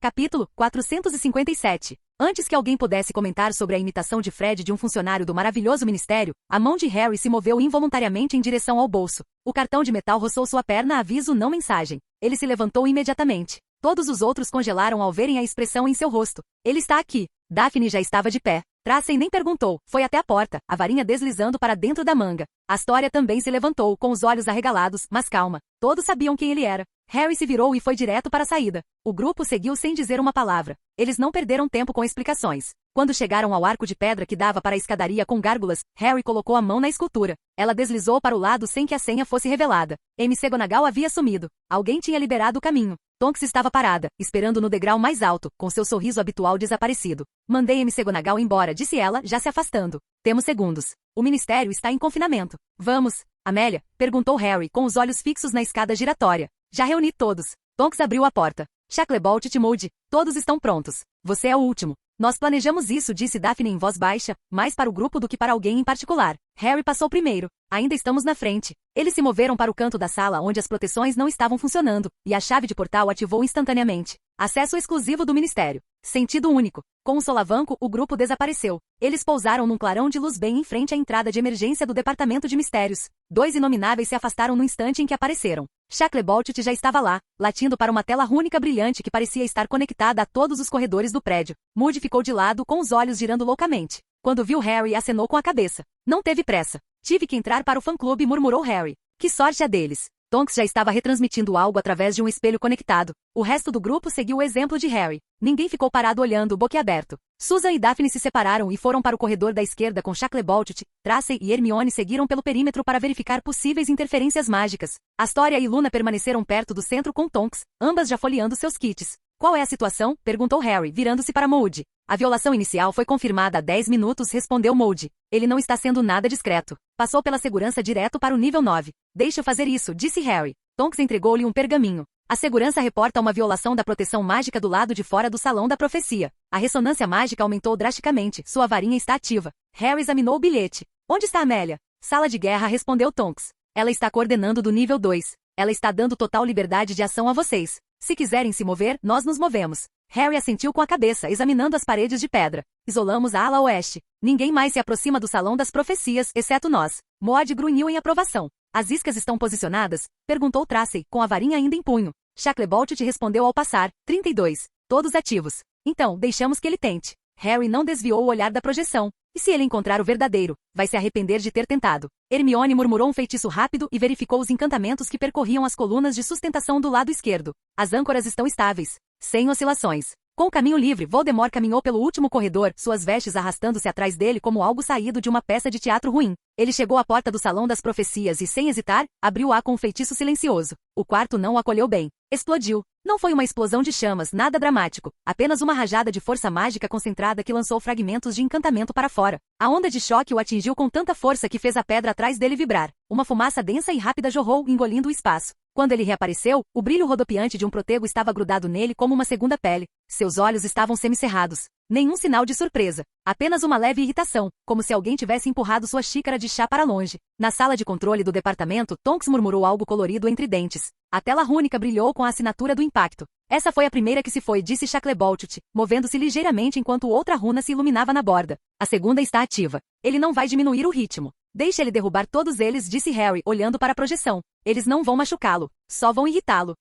Capítulo 457. Antes que alguém pudesse comentar sobre a imitação de Fred de um funcionário do maravilhoso ministério, a mão de Harry se moveu involuntariamente em direção ao bolso. O cartão de metal roçou sua perna, aviso não mensagem. Ele se levantou imediatamente. Todos os outros congelaram ao verem a expressão em seu rosto. Ele está aqui. Daphne já estava de pé. Tracy nem perguntou, foi até a porta, a varinha deslizando para dentro da manga. Astoria também se levantou, com os olhos arregalados, mas calma. Todos sabiam quem ele era. Harry se virou e foi direto para a saída. O grupo seguiu sem dizer uma palavra. Eles não perderam tempo com explicações. Quando chegaram ao arco de pedra que dava para a escadaria com gárgulas, Harry colocou a mão na escultura. Ela deslizou para o lado sem que a senha fosse revelada. McGonagall havia sumido. Alguém tinha liberado o caminho. Tonks estava parada, esperando no degrau mais alto, com seu sorriso habitual desaparecido. Mandei McGonagall embora, disse ela, já se afastando. Temos segundos. O ministério está em confinamento. Vamos, Amélia? Perguntou Harry, com os olhos fixos na escada giratória. Já reuni todos. Tonks abriu a porta. Shacklebolt e Moody, todos estão prontos. Você é o último. Nós planejamos isso, disse Daphne em voz baixa, mais para o grupo do que para alguém em particular. Harry passou primeiro. Ainda estamos na frente. Eles se moveram para o canto da sala onde as proteções não estavam funcionando, e a chave de portal ativou instantaneamente. Acesso exclusivo do ministério. Sentido único. Com um solavanco, o grupo desapareceu. Eles pousaram num clarão de luz bem em frente à entrada de emergência do Departamento de Mistérios. 2 inomináveis se afastaram no instante em que apareceram. Shacklebolt já estava lá, latindo para uma tela única brilhante que parecia estar conectada a todos os corredores do prédio. Moody ficou de lado, com os olhos girando loucamente. Quando viu Harry, acenou com a cabeça. Não teve pressa. Tive que entrar para o fã-clube, murmurou Harry. Que sorte a deles. Tonks já estava retransmitindo algo através de um espelho conectado. O resto do grupo seguiu o exemplo de Harry. Ninguém ficou parado olhando, boquiaberto. Susan e Daphne se separaram e foram para o corredor da esquerda com Shacklebolt. Tracy e Hermione seguiram pelo perímetro para verificar possíveis interferências mágicas. Astoria e Luna permaneceram perto do centro com Tonks, ambas já folheando seus kits. Qual é a situação? Perguntou Harry, virando-se para Moody. A violação inicial foi confirmada há 10 minutos, respondeu Moody. Ele não está sendo nada discreto. Passou pela segurança direto para o nível 9. Deixe-o fazer isso, disse Harry. Tonks entregou-lhe um pergaminho. A segurança reporta uma violação da proteção mágica do lado de fora do Salão da Profecia. A ressonância mágica aumentou drasticamente. Sua varinha está ativa. Harry examinou o bilhete. Onde está Amélia? Sala de guerra, respondeu Tonks. Ela está coordenando do nível 2. Ela está dando total liberdade de ação a vocês. Se quiserem se mover, nós nos movemos. Harry assentiu com a cabeça, examinando as paredes de pedra. Isolamos a ala oeste. Ninguém mais se aproxima do Salão das Profecias, exceto nós. Moody grunhiu em aprovação. As iscas estão posicionadas? Perguntou Tracy, com a varinha ainda em punho. Shacklebolt te respondeu ao passar. 32. Todos ativos. Então, deixamos que ele tente. Harry não desviou o olhar da projeção. E se ele encontrar o verdadeiro, vai se arrepender de ter tentado. Hermione murmurou um feitiço rápido e verificou os encantamentos que percorriam as colunas de sustentação do lado esquerdo. As âncoras estão estáveis, sem oscilações. Com o caminho livre, Voldemort caminhou pelo último corredor, suas vestes arrastando-se atrás dele como algo saído de uma peça de teatro ruim. Ele chegou à porta do Salão das Profecias e, sem hesitar, abriu-a com um feitiço silencioso. O quarto não o acolheu bem. Explodiu. Não foi uma explosão de chamas, nada dramático, apenas uma rajada de força mágica concentrada que lançou fragmentos de encantamento para fora. A onda de choque o atingiu com tanta força que fez a pedra atrás dele vibrar. Uma fumaça densa e rápida jorrou, engolindo o espaço. Quando ele reapareceu, o brilho rodopiante de um protego estava grudado nele como uma segunda pele. Seus olhos estavam semicerrados. Nenhum sinal de surpresa. Apenas uma leve irritação, como se alguém tivesse empurrado sua xícara de chá para longe. Na sala de controle do departamento, Tonks murmurou algo colorido entre dentes. A tela rúnica brilhou com a assinatura do impacto. Essa foi a primeira que se foi, disse Shacklebolt, movendo-se ligeiramente enquanto outra runa se iluminava na borda. A segunda está ativa. Ele não vai diminuir o ritmo. Deixe ele derrubar todos eles, disse Harry, olhando para a projeção. Eles não vão machucá-lo, só vão irritá-lo.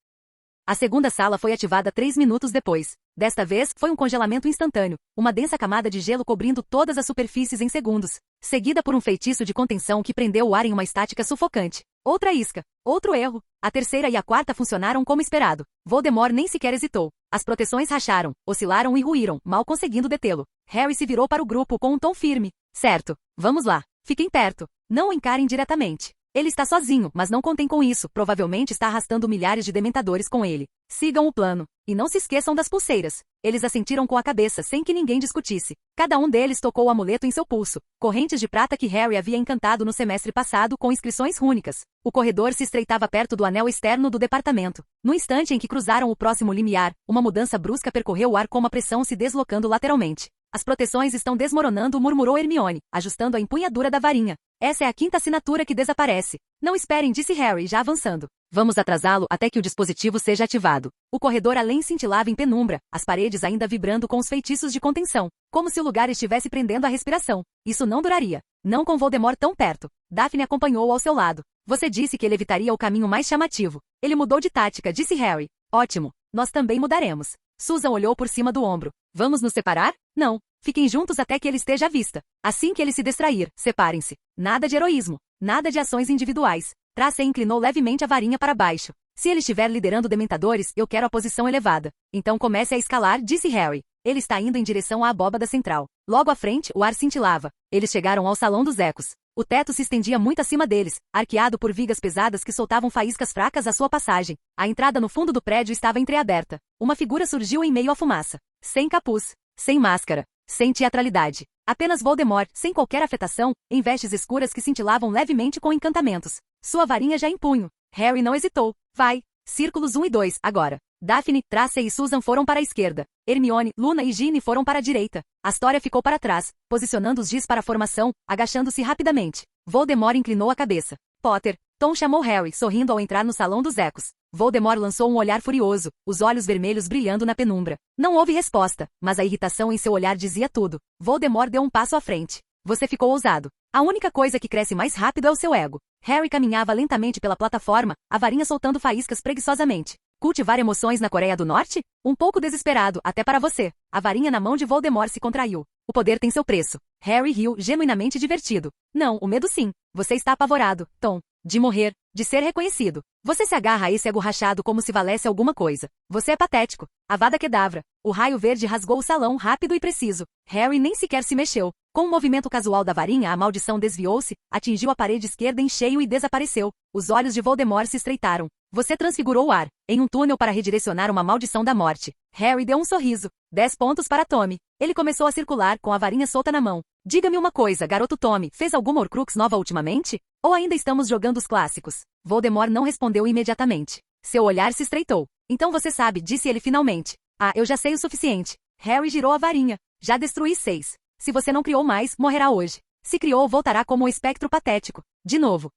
A segunda sala foi ativada 3 minutos depois. Desta vez, foi um congelamento instantâneo, uma densa camada de gelo cobrindo todas as superfícies em segundos, seguida por um feitiço de contenção que prendeu o ar em uma estática sufocante. Outra isca, outro erro. A terceira e a quarta funcionaram como esperado. Voldemort nem sequer hesitou. As proteções racharam, oscilaram e ruíram, mal conseguindo detê-lo. Harry se virou para o grupo com um tom firme. Certo, vamos lá. Fiquem perto. Não o encarem diretamente. Ele está sozinho, mas não contem com isso. Provavelmente está arrastando milhares de dementadores com ele. Sigam o plano. E não se esqueçam das pulseiras. Eles assentiram com a cabeça sem que ninguém discutisse. Cada um deles tocou o amuleto em seu pulso. Correntes de prata que Harry havia encantado no semestre passado com inscrições rúnicas. O corredor se estreitava perto do anel externo do departamento. No instante em que cruzaram o próximo limiar, uma mudança brusca percorreu o ar com a pressão se deslocando lateralmente. As proteções estão desmoronando, murmurou Hermione, ajustando a empunhadura da varinha. Essa é a quinta assinatura que desaparece. Não esperem, disse Harry, já avançando. Vamos atrasá-lo até que o dispositivo seja ativado. O corredor além cintilava em penumbra, as paredes ainda vibrando com os feitiços de contenção, como se o lugar estivesse prendendo a respiração. Isso não duraria. Não com Voldemort tão perto. Daphne acompanhou ao seu lado. Você disse que ele evitaria o caminho mais chamativo. Ele mudou de tática, disse Harry. Ótimo. Nós também mudaremos. Susan olhou por cima do ombro. Vamos nos separar? Não. Fiquem juntos até que ele esteja à vista. Assim que ele se distrair, separem-se. Nada de heroísmo. Nada de ações individuais. Tracy inclinou levemente a varinha para baixo. Se ele estiver liderando dementadores, eu quero a posição elevada. Então comece a escalar, disse Harry. Ele está indo em direção à abóbada central. Logo à frente, o ar cintilava. Eles chegaram ao Salão dos Ecos. O teto se estendia muito acima deles, arqueado por vigas pesadas que soltavam faíscas fracas à sua passagem. A entrada no fundo do prédio estava entreaberta. Uma figura surgiu em meio à fumaça. Sem capuz, sem máscara, sem teatralidade. Apenas Voldemort, sem qualquer afetação, em vestes escuras que cintilavam levemente com encantamentos. Sua varinha já em punho. Harry não hesitou. Vai. Círculos 1 e 2, agora. Daphne, Tracy e Susan foram para a esquerda. Hermione, Luna e Ginny foram para a direita. Astoria ficou para trás, posicionando os giz para a formação, agachando-se rapidamente. Voldemort inclinou a cabeça. Potter. Tom chamou Harry, sorrindo ao entrar no Salão dos Ecos. Voldemort lançou um olhar furioso, os olhos vermelhos brilhando na penumbra. Não houve resposta, mas a irritação em seu olhar dizia tudo. Voldemort deu um passo à frente. Você ficou ousado. A única coisa que cresce mais rápido é o seu ego. Harry caminhava lentamente pela plataforma, a varinha soltando faíscas preguiçosamente. Cultivar emoções na Coreia do Norte? Um pouco desesperado, até para você. A varinha na mão de Voldemort se contraiu. O poder tem seu preço. Harry riu, genuinamente divertido. Não, o medo sim. Você está apavorado, Tom. De morrer, de ser reconhecido. Você se agarra a esse ego rachado como se valesse alguma coisa. Você é patético. Avada Kedavra. O raio verde rasgou o salão rápido e preciso. Harry nem sequer se mexeu. Com um movimento casual da varinha, a maldição desviou-se, atingiu a parede esquerda em cheio e desapareceu. Os olhos de Voldemort se estreitaram. Você transfigurou o ar, em um túnel para redirecionar uma maldição da morte. Harry deu um sorriso. 10 pontos para Tommy. Ele começou a circular, com a varinha solta na mão. Diga-me uma coisa, garoto Tommy, fez alguma Horcrux nova ultimamente? Ou ainda estamos jogando os clássicos? Voldemort não respondeu imediatamente. Seu olhar se estreitou. Então você sabe, disse ele finalmente. Ah, eu já sei o suficiente. Harry girou a varinha. Já destruí 6. Se você não criou mais, morrerá hoje. Se criou, voltará como um espectro patético. De novo.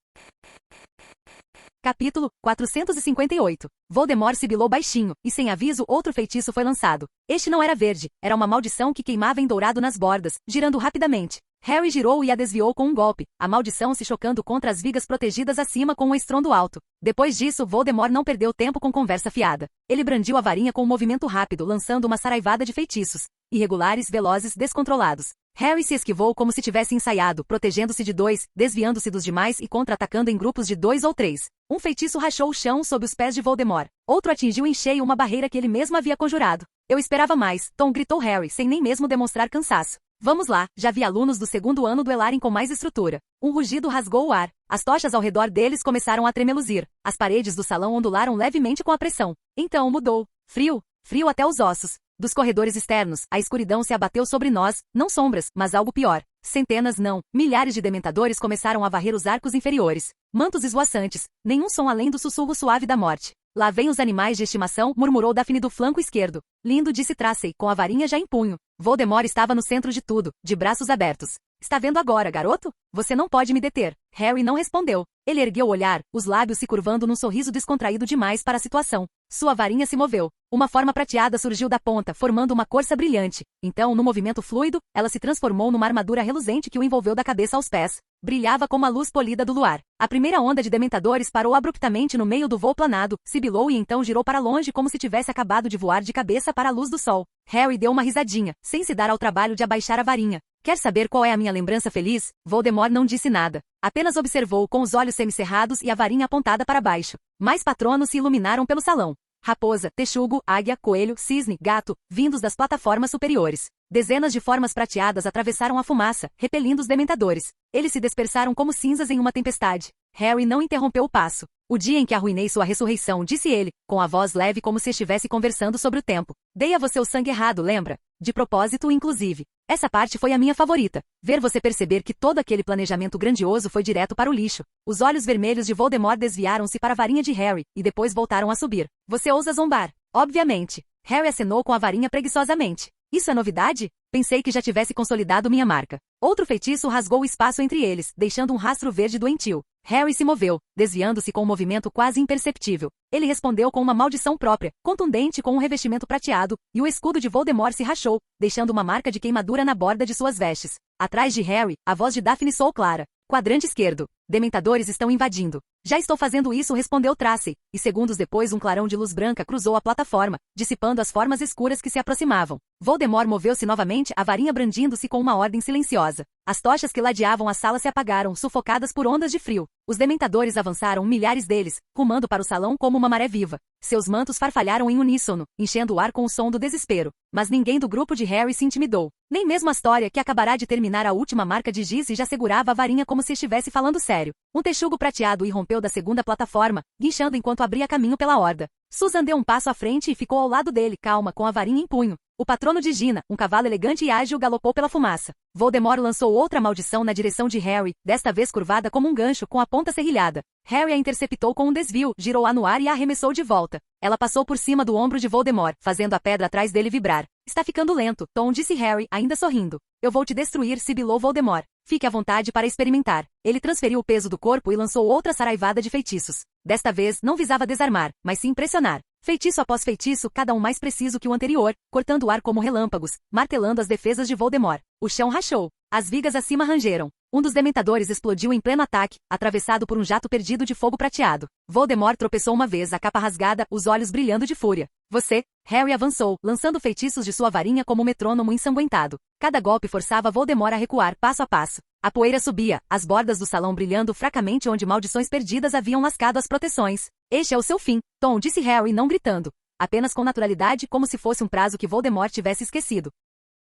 Capítulo 458. Voldemort sibilou baixinho, e sem aviso outro feitiço foi lançado. Este não era verde, era uma maldição que queimava em dourado nas bordas, girando rapidamente. Harry girou e a desviou com um golpe, a maldição se chocando contra as vigas protegidas acima com um estrondo alto. Depois disso, Voldemort não perdeu tempo com conversa fiada. Ele brandiu a varinha com um movimento rápido, lançando uma saraivada de feitiços. Irregulares, velozes, descontrolados. Harry se esquivou como se tivesse ensaiado, protegendo-se de dois, desviando-se dos demais e contra-atacando em grupos de 2 ou 3. Um feitiço rachou o chão sob os pés de Voldemort. Outro atingiu em cheio uma barreira que ele mesmo havia conjurado. Eu esperava mais, Tom, gritou Harry, sem nem mesmo demonstrar cansaço. Vamos lá, já vi alunos do 2º ano duelarem com mais estrutura. Um rugido rasgou o ar. As tochas ao redor deles começaram a tremeluzir. As paredes do salão ondularam levemente com a pressão. Então mudou. Frio. Frio até os ossos. Dos corredores externos, a escuridão se abateu sobre nós, não sombras, mas algo pior. Centenas não, milhares de dementadores começaram a varrer os arcos inferiores. Mantos esvoaçantes, nenhum som além do sussurro suave da morte. Lá vêm os animais de estimação, murmurou Daphne do flanco esquerdo. Lindo, disse Tracy, com a varinha já em punho. Voldemort estava no centro de tudo, de braços abertos. Está vendo agora, garoto? Você não pode me deter. Harry não respondeu. Ele ergueu o olhar, os lábios se curvando num sorriso descontraído demais para a situação. Sua varinha se moveu. Uma forma prateada surgiu da ponta, formando uma corça brilhante. Então, no movimento fluido, ela se transformou numa armadura reluzente que o envolveu da cabeça aos pés. Brilhava como a luz polida do luar. A primeira onda de dementadores parou abruptamente no meio do voo planado, sibilou e então girou para longe como se tivesse acabado de voar de cabeça para a luz do sol. Harry deu uma risadinha, sem se dar ao trabalho de abaixar a varinha. Quer saber qual é a minha lembrança feliz? Voldemort não disse nada. Apenas observou com os olhos semicerrados e a varinha apontada para baixo. Mais patronos se iluminaram pelo salão. Raposa, texugo, águia, coelho, cisne, gato, vindos das plataformas superiores. Dezenas de formas prateadas atravessaram a fumaça, repelindo os dementadores. Eles se dispersaram como cinzas em uma tempestade. Harry não interrompeu o passo. O dia em que arruinei sua ressurreição, disse ele, com a voz leve como se estivesse conversando sobre o tempo. Dei a você o sangue errado, lembra? De propósito, inclusive. Essa parte foi a minha favorita. Ver você perceber que todo aquele planejamento grandioso foi direto para o lixo. Os olhos vermelhos de Voldemort desviaram-se para a varinha de Harry, e depois voltaram a subir. Você ousa zombar. Obviamente. Harry acenou com a varinha preguiçosamente. Isso é novidade? Pensei que já tivesse consolidado minha marca. Outro feitiço rasgou o espaço entre eles, deixando um rastro verde doentio. Harry se moveu, desviando-se com um movimento quase imperceptível. Ele respondeu com uma maldição própria, contundente com um revestimento prateado, e o escudo de Voldemort se rachou, deixando uma marca de queimadura na borda de suas vestes. Atrás de Harry, a voz de Daphne soou clara. Quadrante esquerdo. Dementadores estão invadindo. Já estou fazendo isso, respondeu Tracy, e segundos depois um clarão de luz branca cruzou a plataforma, dissipando as formas escuras que se aproximavam. Voldemort moveu-se novamente, a varinha brandindo-se com uma ordem silenciosa. As tochas que ladeavam a sala se apagaram, sufocadas por ondas de frio. Os dementadores avançaram, milhares deles, rumando para o salão como uma maré viva. Seus mantos farfalharam em uníssono, enchendo o ar com o som do desespero. Mas ninguém do grupo de Harry se intimidou. Nem mesmo a história, que acabará de terminar a última marca de giz e já segurava a varinha como se estivesse falando sério. Um texugo prateado irrompeu da segunda plataforma, guinchando enquanto abria caminho pela horda. Susan deu um passo à frente e ficou ao lado dele, calma, com a varinha em punho. O patrono de Gina, um cavalo elegante e ágil, galopou pela fumaça. Voldemort lançou outra maldição na direção de Harry, desta vez curvada como um gancho, com a ponta serrilhada. Harry a interceptou com um desvio, girou-a no ar e a arremessou de volta. Ela passou por cima do ombro de Voldemort, fazendo a pedra atrás dele vibrar. Está ficando lento, Tom, disse Harry, ainda sorrindo. Eu vou te destruir, sibilou Voldemort. Fique à vontade para experimentar. Ele transferiu o peso do corpo e lançou outra saraivada de feitiços. Desta vez, não visava desarmar, mas sim impressionar. Feitiço após feitiço, cada um mais preciso que o anterior, cortando o ar como relâmpagos, martelando as defesas de Voldemort. O chão rachou. As vigas acima rangeram. Um dos dementadores explodiu em pleno ataque, atravessado por um jato perdido de fogo prateado. Voldemort tropeçou uma vez, a capa rasgada, os olhos brilhando de fúria. Você? Harry avançou, lançando feitiços de sua varinha como um metrônomo ensanguentado. Cada golpe forçava Voldemort a recuar passo a passo. A poeira subia, as bordas do salão brilhando fracamente onde maldições perdidas haviam lascado as proteções. Este é o seu fim, Tom, disse Harry não gritando. Apenas com naturalidade, como se fosse um prazo que Voldemort tivesse esquecido.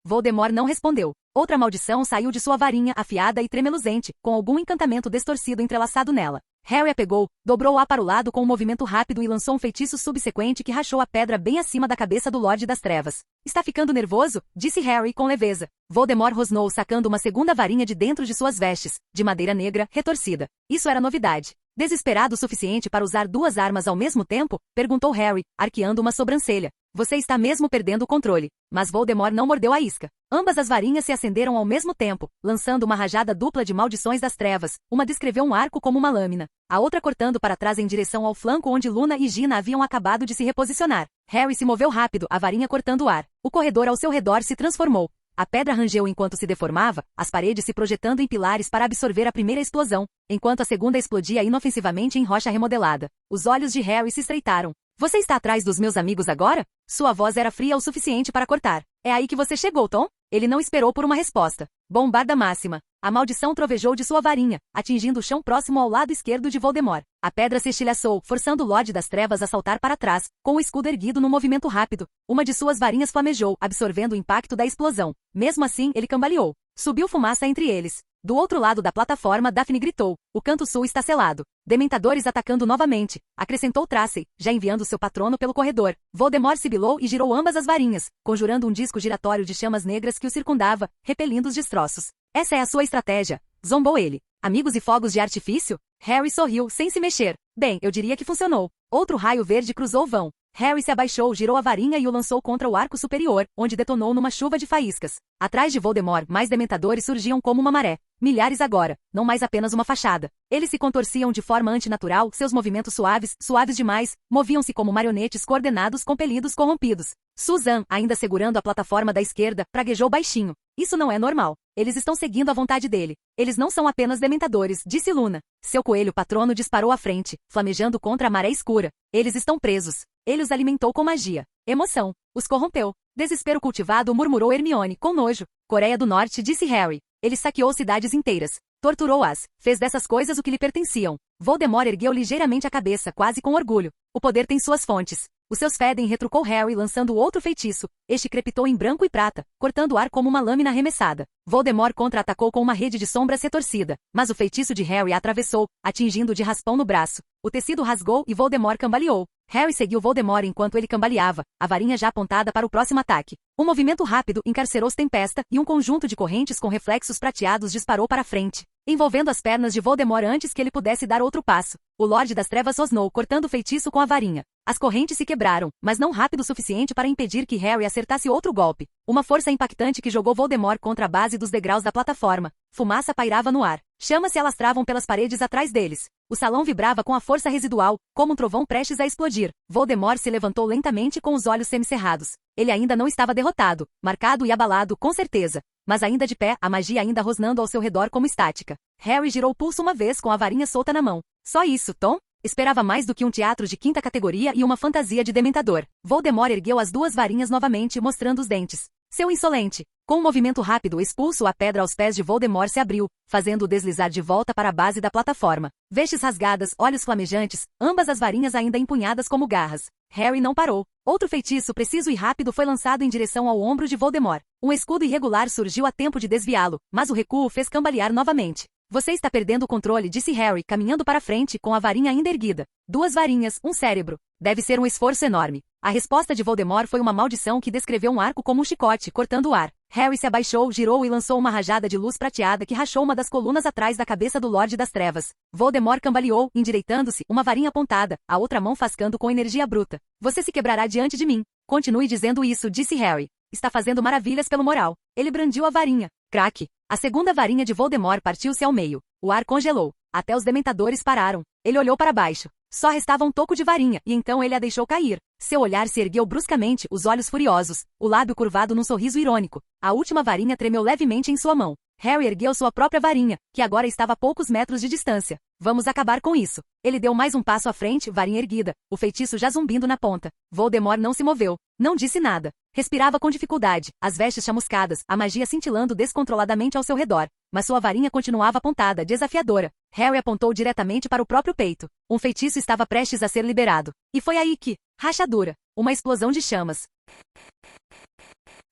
Voldemort não respondeu. Outra maldição saiu de sua varinha, afiada e tremeluzente, com algum encantamento distorcido entrelaçado nela. Harry a pegou, dobrou-a para o lado com um movimento rápido e lançou um feitiço subsequente que rachou a pedra bem acima da cabeça do Lorde das Trevas. Está ficando nervoso? Disse Harry com leveza. Voldemort rosnou, sacando uma segunda varinha de dentro de suas vestes, de madeira negra, retorcida. Isso era novidade. Desesperado o suficiente para usar duas armas ao mesmo tempo? Perguntou Harry, arqueando uma sobrancelha. Você está mesmo perdendo o controle. Mas Voldemort não mordeu a isca. Ambas as varinhas se acenderam ao mesmo tempo, lançando uma rajada dupla de maldições das trevas. Uma descreveu um arco como uma lâmina, a outra cortando para trás em direção ao flanco onde Luna e Gina haviam acabado de se reposicionar. Harry se moveu rápido, a varinha cortando o ar. O corredor ao seu redor se transformou. A pedra rangeu enquanto se deformava, as paredes se projetando em pilares para absorver a primeira explosão, enquanto a segunda explodia inofensivamente em rocha remodelada. Os olhos de Harry se estreitaram. Você está atrás dos meus amigos agora? Sua voz era fria o suficiente para cortar. É aí que você chegou, Tom? Ele não esperou por uma resposta. Bombarda máxima. A maldição trovejou de sua varinha, atingindo o chão próximo ao lado esquerdo de Voldemort. A pedra se estilhaçou, forçando o Lorde das Trevas a saltar para trás, com o escudo erguido num movimento rápido. Uma de suas varinhas flamejou, absorvendo o impacto da explosão. Mesmo assim, ele cambaleou. Subiu fumaça entre eles. Do outro lado da plataforma, Daphne gritou. O canto sul está selado. Dementadores atacando novamente, acrescentou Tracy, já enviando seu patrono pelo corredor. Voldemort sibilou e girou ambas as varinhas, conjurando um disco giratório de chamas negras que o circundava, repelindo os destroços. Essa é a sua estratégia, zombou ele. Amigos e fogos de artifício? Harry sorriu, sem se mexer. Bem, eu diria que funcionou. Outro raio verde cruzou o vão. Harry se abaixou, girou a varinha e o lançou contra o arco superior, onde detonou numa chuva de faíscas. Atrás de Voldemort, mais dementadores surgiam como uma maré. Milhares agora, não mais apenas uma fachada. Eles se contorciam de forma antinatural, seus movimentos suaves, suaves demais, moviam-se como marionetes coordenados compelidos corrompidos. Susan, ainda segurando a plataforma da esquerda, praguejou baixinho. Isso não é normal. Eles estão seguindo a vontade dele. Eles não são apenas dementadores, disse Luna. Seu coelho patrono disparou à frente, flamejando contra a maré escura. Eles estão presos. Ele os alimentou com magia. Emoção. Os corrompeu. Desespero cultivado, murmurou Hermione, com nojo. Coreia do Norte, disse Harry. Ele saqueou cidades inteiras. Torturou-as. Fez dessas coisas o que lhe pertenciam. Voldemort ergueu ligeiramente a cabeça, quase com orgulho. O poder tem suas fontes. Os seus fedem, retrucou Harry lançando outro feitiço. Este crepitou em branco e prata, cortando o ar como uma lâmina arremessada. Voldemort contra-atacou com uma rede de sombras retorcida, mas o feitiço de Harry a atravessou, atingindo de raspão no braço. O tecido rasgou e Voldemort cambaleou. Harry seguiu Voldemort enquanto ele cambaleava, a varinha já apontada para o próximo ataque. Um movimento rápido encarcerou-se Tempesta e um conjunto de correntes com reflexos prateados disparou para frente, envolvendo as pernas de Voldemort antes que ele pudesse dar outro passo. O Lorde das Trevas rosnou, cortando o feitiço com a varinha. As correntes se quebraram, mas não rápido o suficiente para impedir que Harry acertasse outro golpe. Uma força impactante que jogou Voldemort contra a base dos degraus da plataforma. Fumaça pairava no ar. Chamas se alastravam pelas paredes atrás deles. O salão vibrava com a força residual, como um trovão prestes a explodir. Voldemort se levantou lentamente com os olhos semicerrados. Ele ainda não estava derrotado, marcado e abalado, com certeza. Mas ainda de pé, a magia ainda rosnando ao seu redor como estática. Harry girou o pulso uma vez com a varinha solta na mão. Só isso, Tom? Esperava mais do que um teatro de quinta categoria e uma fantasia de dementador. Voldemort ergueu as duas varinhas novamente, mostrando os dentes. Seu insolente! Com um movimento rápido expulso, a pedra aos pés de Voldemort se abriu, fazendo-o deslizar de volta para a base da plataforma. Vestes rasgadas, olhos flamejantes, ambas as varinhas ainda empunhadas como garras. Harry não parou. Outro feitiço preciso e rápido foi lançado em direção ao ombro de Voldemort. Um escudo irregular surgiu a tempo de desviá-lo, mas o recuo fez cambalear novamente. Você está perdendo o controle, disse Harry, caminhando para frente com a varinha ainda erguida. Duas varinhas, um cérebro. Deve ser um esforço enorme. A resposta de Voldemort foi uma maldição que descreveu um arco como um chicote, cortando o ar. Harry se abaixou, girou e lançou uma rajada de luz prateada que rachou uma das colunas atrás da cabeça do Lorde das Trevas. Voldemort cambaleou, endireitando-se, uma varinha apontada, a outra mão fascando com energia bruta. Você se quebrará diante de mim. Continue dizendo isso, disse Harry. Está fazendo maravilhas pelo moral. Ele brandiu a varinha. Craque! A segunda varinha de Voldemort partiu-se ao meio. O ar congelou. Até os dementadores pararam. Ele olhou para baixo. Só restava um toco de varinha, e então ele a deixou cair. Seu olhar se ergueu bruscamente, os olhos furiosos, o lábio curvado num sorriso irônico. A última varinha tremeu levemente em sua mão. Harry ergueu sua própria varinha, que agora estava a poucos metros de distância. Vamos acabar com isso. Ele deu mais um passo à frente, varinha erguida, o feitiço já zumbindo na ponta. Voldemort não se moveu. Não disse nada. Respirava com dificuldade, as vestes chamuscadas, a magia cintilando descontroladamente ao seu redor. Mas sua varinha continuava apontada, desafiadora. Harry apontou diretamente para o próprio peito. Um feitiço estava prestes a ser liberado. E foi aí que... Rachadura. Uma explosão de chamas.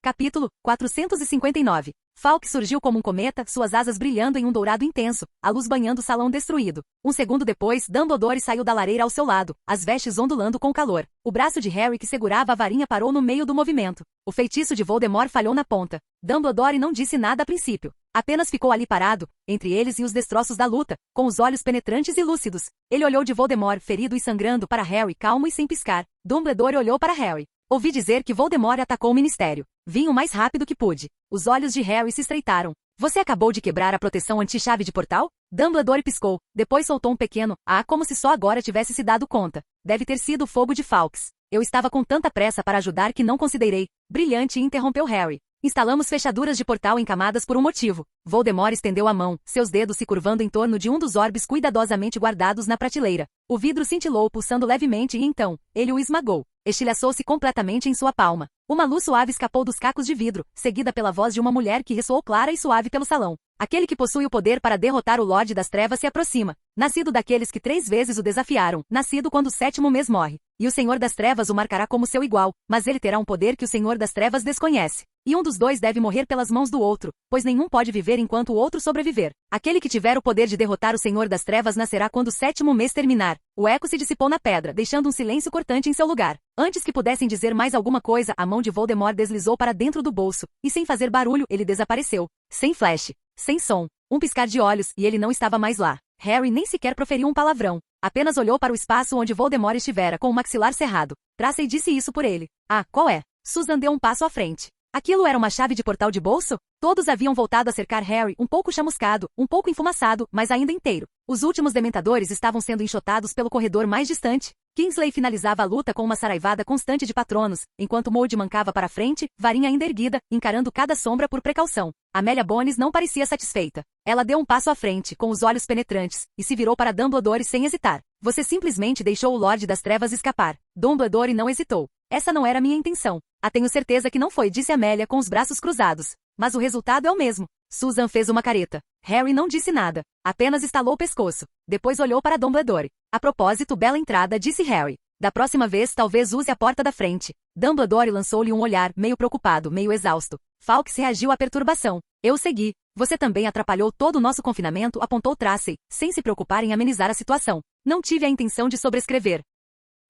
Capítulo 459. Fawkes surgiu como um cometa, suas asas brilhando em um dourado intenso, a luz banhando o salão destruído. Um segundo depois, Dumbledore saiu da lareira ao seu lado, as vestes ondulando com calor. O braço de Harry que segurava a varinha parou no meio do movimento. O feitiço de Voldemort falhou na ponta. Dumbledore não disse nada a princípio. Apenas ficou ali parado, entre eles e os destroços da luta, com os olhos penetrantes e lúcidos. Ele olhou de Voldemort, ferido e sangrando, para Harry, calmo e sem piscar. Dumbledore olhou para Harry. Ouvi dizer que Voldemort atacou o Ministério. Vim o mais rápido que pude. Os olhos de Harry se estreitaram. Você acabou de quebrar a proteção anti-chave de portal? Dumbledore piscou. Depois soltou um pequeno, como se só agora tivesse se dado conta. Deve ter sido o fogo de Fawkes. Eu estava com tanta pressa para ajudar que não considerei. Brilhante, interrompeu Harry. Instalamos fechaduras de portal em camadas por um motivo. Voldemort estendeu a mão, seus dedos se curvando em torno de um dos orbes cuidadosamente guardados na prateleira. O vidro cintilou pulsando levemente e então, ele o esmagou. Estilhaçou-se completamente em sua palma. Uma luz suave escapou dos cacos de vidro, seguida pela voz de uma mulher que ressoou clara e suave pelo salão. Aquele que possui o poder para derrotar o Lorde das Trevas se aproxima. Nascido daqueles que 3 vezes o desafiaram, nascido quando o 7º mês morre. E o Senhor das Trevas o marcará como seu igual, mas ele terá um poder que o Senhor das Trevas desconhece. E um dos dois deve morrer pelas mãos do outro, pois nenhum pode viver enquanto o outro sobreviver. Aquele que tiver o poder de derrotar o Senhor das Trevas nascerá quando o 7º mês terminar. O eco se dissipou na pedra, deixando um silêncio cortante em seu lugar. Antes que pudessem dizer mais alguma coisa, a mão de Voldemort deslizou para dentro do bolso, e sem fazer barulho, ele desapareceu. Sem flash, sem som, um piscar de olhos, e ele não estava mais lá. Harry nem sequer proferiu um palavrão. Apenas olhou para o espaço onde Voldemort estivera, com o maxilar cerrado. Tracy disse isso por ele. Ah, qual é? Susan deu um passo à frente. Aquilo era uma chave de portal de bolso? Todos haviam voltado a cercar Harry, um pouco chamuscado, um pouco enfumaçado, mas ainda inteiro. Os últimos dementadores estavam sendo enxotados pelo corredor mais distante. Kingsley finalizava a luta com uma saraivada constante de patronos, enquanto Moody mancava para frente, varinha ainda erguida, encarando cada sombra por precaução. Amélia Bones não parecia satisfeita. Ela deu um passo à frente, com os olhos penetrantes, e se virou para Dumbledore sem hesitar. Você simplesmente deixou o Lorde das Trevas escapar. Dumbledore não hesitou. Essa não era minha intenção. Tenho certeza que não foi, disse Amélia com os braços cruzados. Mas o resultado é o mesmo. Susan fez uma careta. Harry não disse nada. Apenas estalou o pescoço. Depois olhou para Dumbledore. A propósito, bela entrada, disse Harry. Da próxima vez, talvez use a porta da frente. Dumbledore lançou-lhe um olhar, meio preocupado, meio exausto. Fawkes reagiu à perturbação. Eu segui. Você também atrapalhou todo o nosso confinamento, apontou Tracy, sem se preocupar em amenizar a situação. Não tive a intenção de sobrescrever.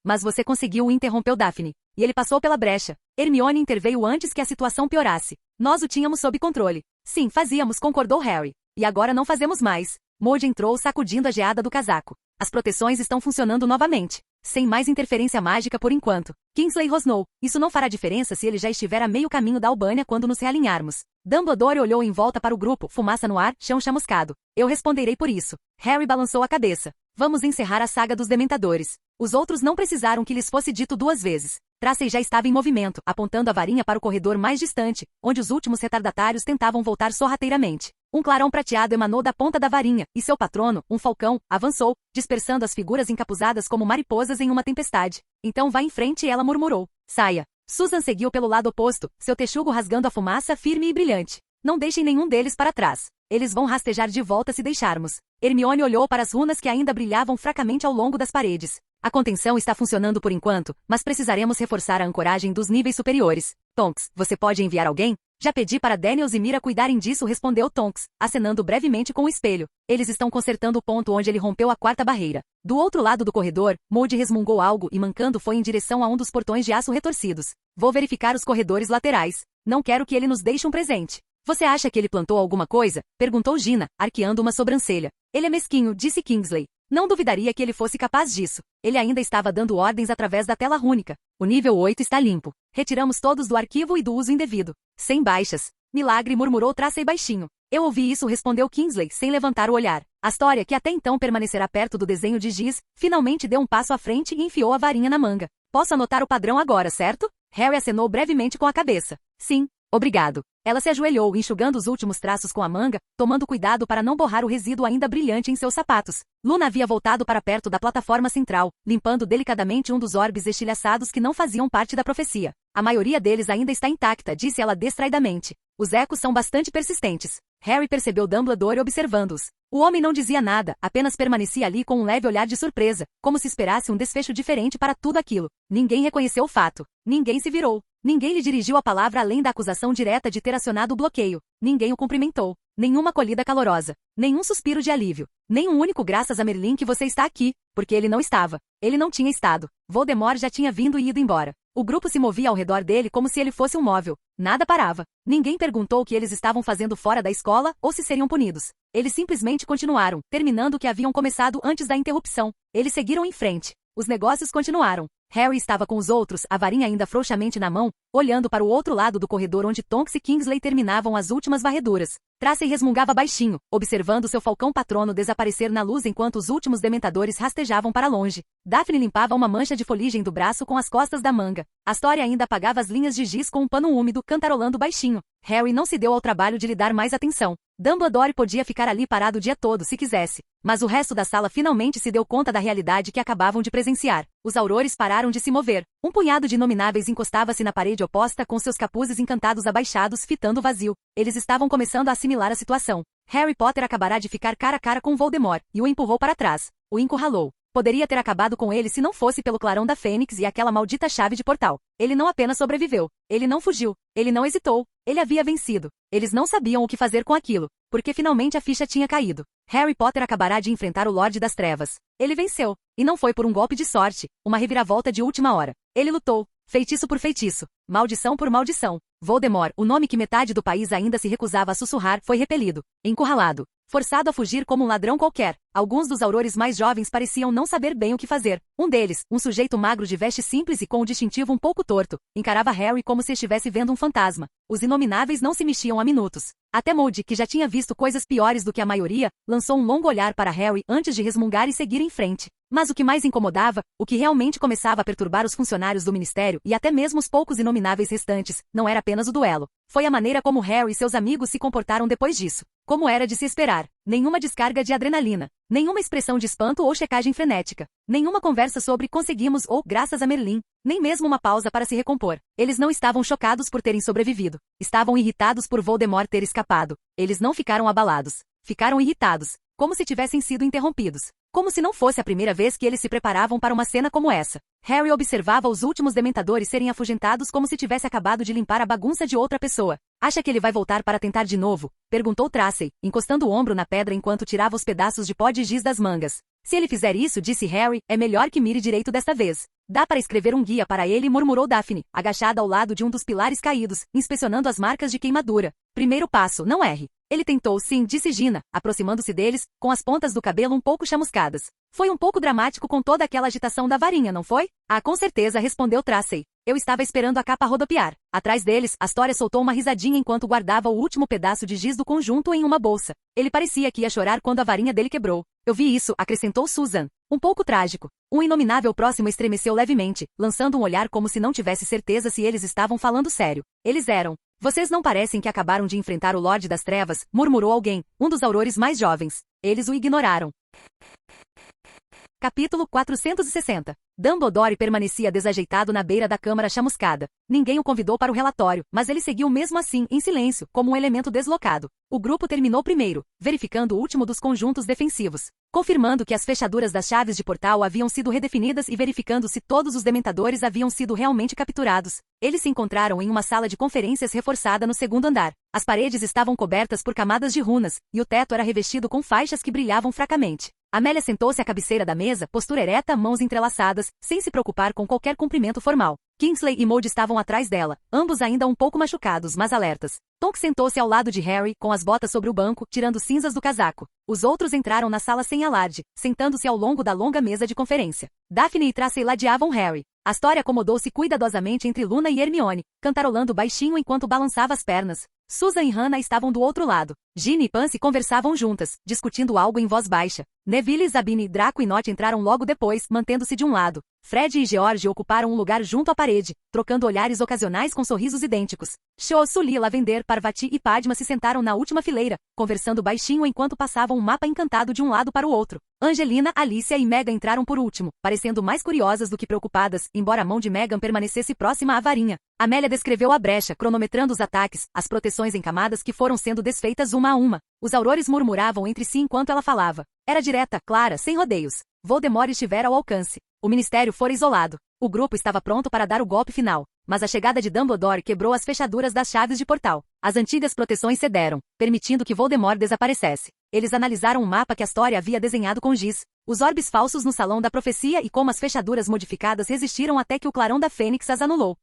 Mas você conseguiu, interrompeu Daphne. E ele passou pela brecha. Hermione interveio antes que a situação piorasse. Nós o tínhamos sob controle. Sim, fazíamos, concordou Harry. E agora não fazemos mais. Moody entrou sacudindo a geada do casaco. As proteções estão funcionando novamente. Sem mais interferência mágica por enquanto. Kingsley rosnou. Isso não fará diferença se ele já estiver a meio caminho da Albânia quando nos realinharmos. Dumbledore olhou em volta para o grupo, fumaça no ar, chão chamuscado. Eu responderei por isso. Harry balançou a cabeça. Vamos encerrar a saga dos Dementadores. Os outros não precisaram que lhes fosse dito 2 vezes. Tracy já estava em movimento, apontando a varinha para o corredor mais distante, onde os últimos retardatários tentavam voltar sorrateiramente. Um clarão prateado emanou da ponta da varinha, e seu patrono, um falcão, avançou, dispersando as figuras encapuzadas como mariposas em uma tempestade. Então vá em frente, ela murmurou. Saia. Susan seguiu pelo lado oposto, seu texugo rasgando a fumaça firme e brilhante. Não deixem nenhum deles para trás. Eles vão rastejar de volta se deixarmos. Hermione olhou para as runas que ainda brilhavam fracamente ao longo das paredes. A contenção está funcionando por enquanto, mas precisaremos reforçar a ancoragem dos níveis superiores. Tonks, você pode enviar alguém? Já pedi para Daniels e Mira cuidarem disso, respondeu Tonks, acenando brevemente com o espelho. Eles estão consertando o ponto onde ele rompeu a 4ª barreira. Do outro lado do corredor, Moody resmungou algo e mancando foi em direção a um dos portões de aço retorcidos. Vou verificar os corredores laterais. Não quero que ele nos deixe um presente. Você acha que ele plantou alguma coisa? Perguntou Gina, arqueando uma sobrancelha. Ele é mesquinho, disse Kingsley. Não duvidaria que ele fosse capaz disso. Ele ainda estava dando ordens através da tela rúnica. O nível 8 está limpo. Retiramos todos do arquivo e do uso indevido. Sem baixas. Milagre, murmurou Tracy baixinho. Eu ouvi isso, respondeu Kingsley, sem levantar o olhar. A história, que até então permanecerá perto do desenho de giz, finalmente deu um passo à frente e enfiou a varinha na manga. Posso anotar o padrão agora, certo? Harry acenou brevemente com a cabeça. Sim, obrigado. Ela se ajoelhou, enxugando os últimos traços com a manga, tomando cuidado para não borrar o resíduo ainda brilhante em seus sapatos. Luna havia voltado para perto da plataforma central, limpando delicadamente um dos orbes estilhaçados que não faziam parte da profecia. A maioria deles ainda está intacta, disse ela distraidamente. Os ecos são bastante persistentes. Harry percebeu Dumbledore observando-os. O homem não dizia nada, apenas permanecia ali com um leve olhar de surpresa, como se esperasse um desfecho diferente para tudo aquilo. Ninguém reconheceu o fato. Ninguém se virou. Ninguém lhe dirigiu a palavra além da acusação direta de ter acionado o bloqueio. Ninguém o cumprimentou. Nenhuma acolhida calorosa. Nenhum suspiro de alívio. Nem um único graças a Merlin que você está aqui, porque ele não estava. Ele não tinha estado. Voldemort já tinha vindo e ido embora. O grupo se movia ao redor dele como se ele fosse um móvel. Nada parava. Ninguém perguntou o que eles estavam fazendo fora da escola ou se seriam punidos. Eles simplesmente continuaram, terminando o que haviam começado antes da interrupção. Eles seguiram em frente. Os negócios continuaram. Harry estava com os outros, a varinha ainda frouxamente na mão, olhando para o outro lado do corredor onde Tonks e Kingsley terminavam as últimas varreduras. Tracy resmungava baixinho, observando seu falcão patrono desaparecer na luz enquanto os últimos dementadores rastejavam para longe. Daphne limpava uma mancha de fuligem do braço com as costas da manga. Astoria ainda apagava as linhas de giz com um pano úmido, cantarolando baixinho. Harry não se deu ao trabalho de lhe dar mais atenção. Dumbledore podia ficar ali parado o dia todo se quisesse, mas o resto da sala finalmente se deu conta da realidade que acabavam de presenciar. Os aurores pararam de se mover. Um punhado de inomináveis encostava-se na parede oposta com seus capuzes encantados abaixados, fitando o vazio. Eles estavam começando a assimilar a situação. Harry Potter acabará de ficar cara a cara com Voldemort, e o empurrou para trás. O encurralou. Poderia ter acabado com ele se não fosse pelo clarão da Fênix e aquela maldita chave de portal. Ele não apenas sobreviveu. Ele não fugiu. Ele não hesitou. Ele havia vencido. Eles não sabiam o que fazer com aquilo, porque finalmente a ficha tinha caído. Harry Potter acabará de enfrentar o Lorde das Trevas. Ele venceu. E não foi por um golpe de sorte, uma reviravolta de última hora. Ele lutou. Feitiço por feitiço. Maldição por maldição. Voldemort, o nome que metade do país ainda se recusava a sussurrar, foi repelido. Encurralado. Forçado a fugir como um ladrão qualquer. Alguns dos aurores mais jovens pareciam não saber bem o que fazer. Um deles, um sujeito magro de veste simples e com um distintivo um pouco torto, encarava Harry como se estivesse vendo um fantasma. Os inomináveis não se mexiam há minutos. Até Moody, que já tinha visto coisas piores do que a maioria, lançou um longo olhar para Harry antes de resmungar e seguir em frente. Mas o que mais incomodava, o que realmente começava a perturbar os funcionários do ministério e até mesmo os poucos inomináveis restantes, não era apenas o duelo. Foi a maneira como Harry e seus amigos se comportaram depois disso. Como era de se esperar. Nenhuma descarga de adrenalina. Nenhuma expressão de espanto ou checagem frenética. Nenhuma conversa sobre conseguimos ou graças a Merlin. Nem mesmo uma pausa para se recompor. Eles não estavam chocados por terem sobrevivido. Estavam irritados por Voldemort ter escapado. Eles não ficaram abalados. Ficaram irritados. Como se tivessem sido interrompidos. Como se não fosse a primeira vez que eles se preparavam para uma cena como essa. Harry observava os últimos dementadores serem afugentados como se tivesse acabado de limpar a bagunça de outra pessoa. Acha que ele vai voltar para tentar de novo? Perguntou Tracy, encostando o ombro na pedra enquanto tirava os pedaços de pó de giz das mangas. Se ele fizer isso, disse Harry, é melhor que mire direito desta vez. Dá para escrever um guia para ele, murmurou Daphne, agachada ao lado de um dos pilares caídos, inspecionando as marcas de queimadura. Primeiro passo, não erre. Ele tentou sim, disse Gina, aproximando-se deles, com as pontas do cabelo um pouco chamuscadas. Foi um pouco dramático com toda aquela agitação da varinha, não foi? Ah, com certeza, respondeu Tracy. Eu estava esperando a capa rodopiar. Atrás deles, Astoria soltou uma risadinha enquanto guardava o último pedaço de giz do conjunto em uma bolsa. Ele parecia que ia chorar quando a varinha dele quebrou. Eu vi isso, acrescentou Susan. Um pouco trágico. Um inominável próximo estremeceu levemente, lançando um olhar como se não tivesse certeza se eles estavam falando sério. Eles eram. Vocês não parecem que acabaram de enfrentar o Lorde das Trevas, murmurou alguém, um dos aurores mais jovens. Eles o ignoraram. Capítulo 460. Dumbledore permanecia desajeitado na beira da câmara chamuscada. Ninguém o convidou para o relatório, mas ele seguiu mesmo assim, em silêncio, como um elemento deslocado. O grupo terminou primeiro, verificando o último dos conjuntos defensivos, confirmando que as fechaduras das chaves de portal haviam sido redefinidas e verificando se todos os dementadores haviam sido realmente capturados. Eles se encontraram em uma sala de conferências reforçada no segundo andar. As paredes estavam cobertas por camadas de runas, e o teto era revestido com faixas que brilhavam fracamente. Amélia sentou-se à cabeceira da mesa, postura ereta, mãos entrelaçadas, sem se preocupar com qualquer cumprimento formal. Kingsley e Moody estavam atrás dela, ambos ainda um pouco machucados, mas alertas. Tonks sentou-se ao lado de Harry, com as botas sobre o banco, tirando cinzas do casaco. Os outros entraram na sala sem alarde, sentando-se ao longo da longa mesa de conferência. Daphne e Tracy ladeavam Harry. Astoria acomodou-se cuidadosamente entre Luna e Hermione, cantarolando baixinho enquanto balançava as pernas. Susan e Hannah estavam do outro lado. Ginny e Pansy conversavam juntas, discutindo algo em voz baixa. Neville, Zabine, Draco e Nott entraram logo depois, mantendo-se de um lado. Fred e George ocuparam um lugar junto à parede, trocando olhares ocasionais com sorrisos idênticos. Cho, Sully, Lavender, Parvati e Padma se sentaram na última fileira, conversando baixinho enquanto passavam um mapa encantado de um lado para o outro. Angelina, Alicia e Meghan entraram por último, parecendo mais curiosas do que preocupadas, embora a mão de Meghan permanecesse próxima à varinha. Amélia descreveu a brecha, cronometrando os ataques, as proteções em camadas que foram sendo desfeitas uma a uma. Os aurores murmuravam entre si enquanto ela falava. Era direta, clara, sem rodeios. Voldemort estivera ao alcance. O ministério fora isolado. O grupo estava pronto para dar o golpe final. Mas a chegada de Dumbledore quebrou as fechaduras das chaves de portal. As antigas proteções cederam, permitindo que Voldemort desaparecesse. Eles analisaram um mapa que Astoria havia desenhado com giz. Os orbes falsos no Salão da Profecia e como as fechaduras modificadas resistiram até que o clarão da Fênix as anulou.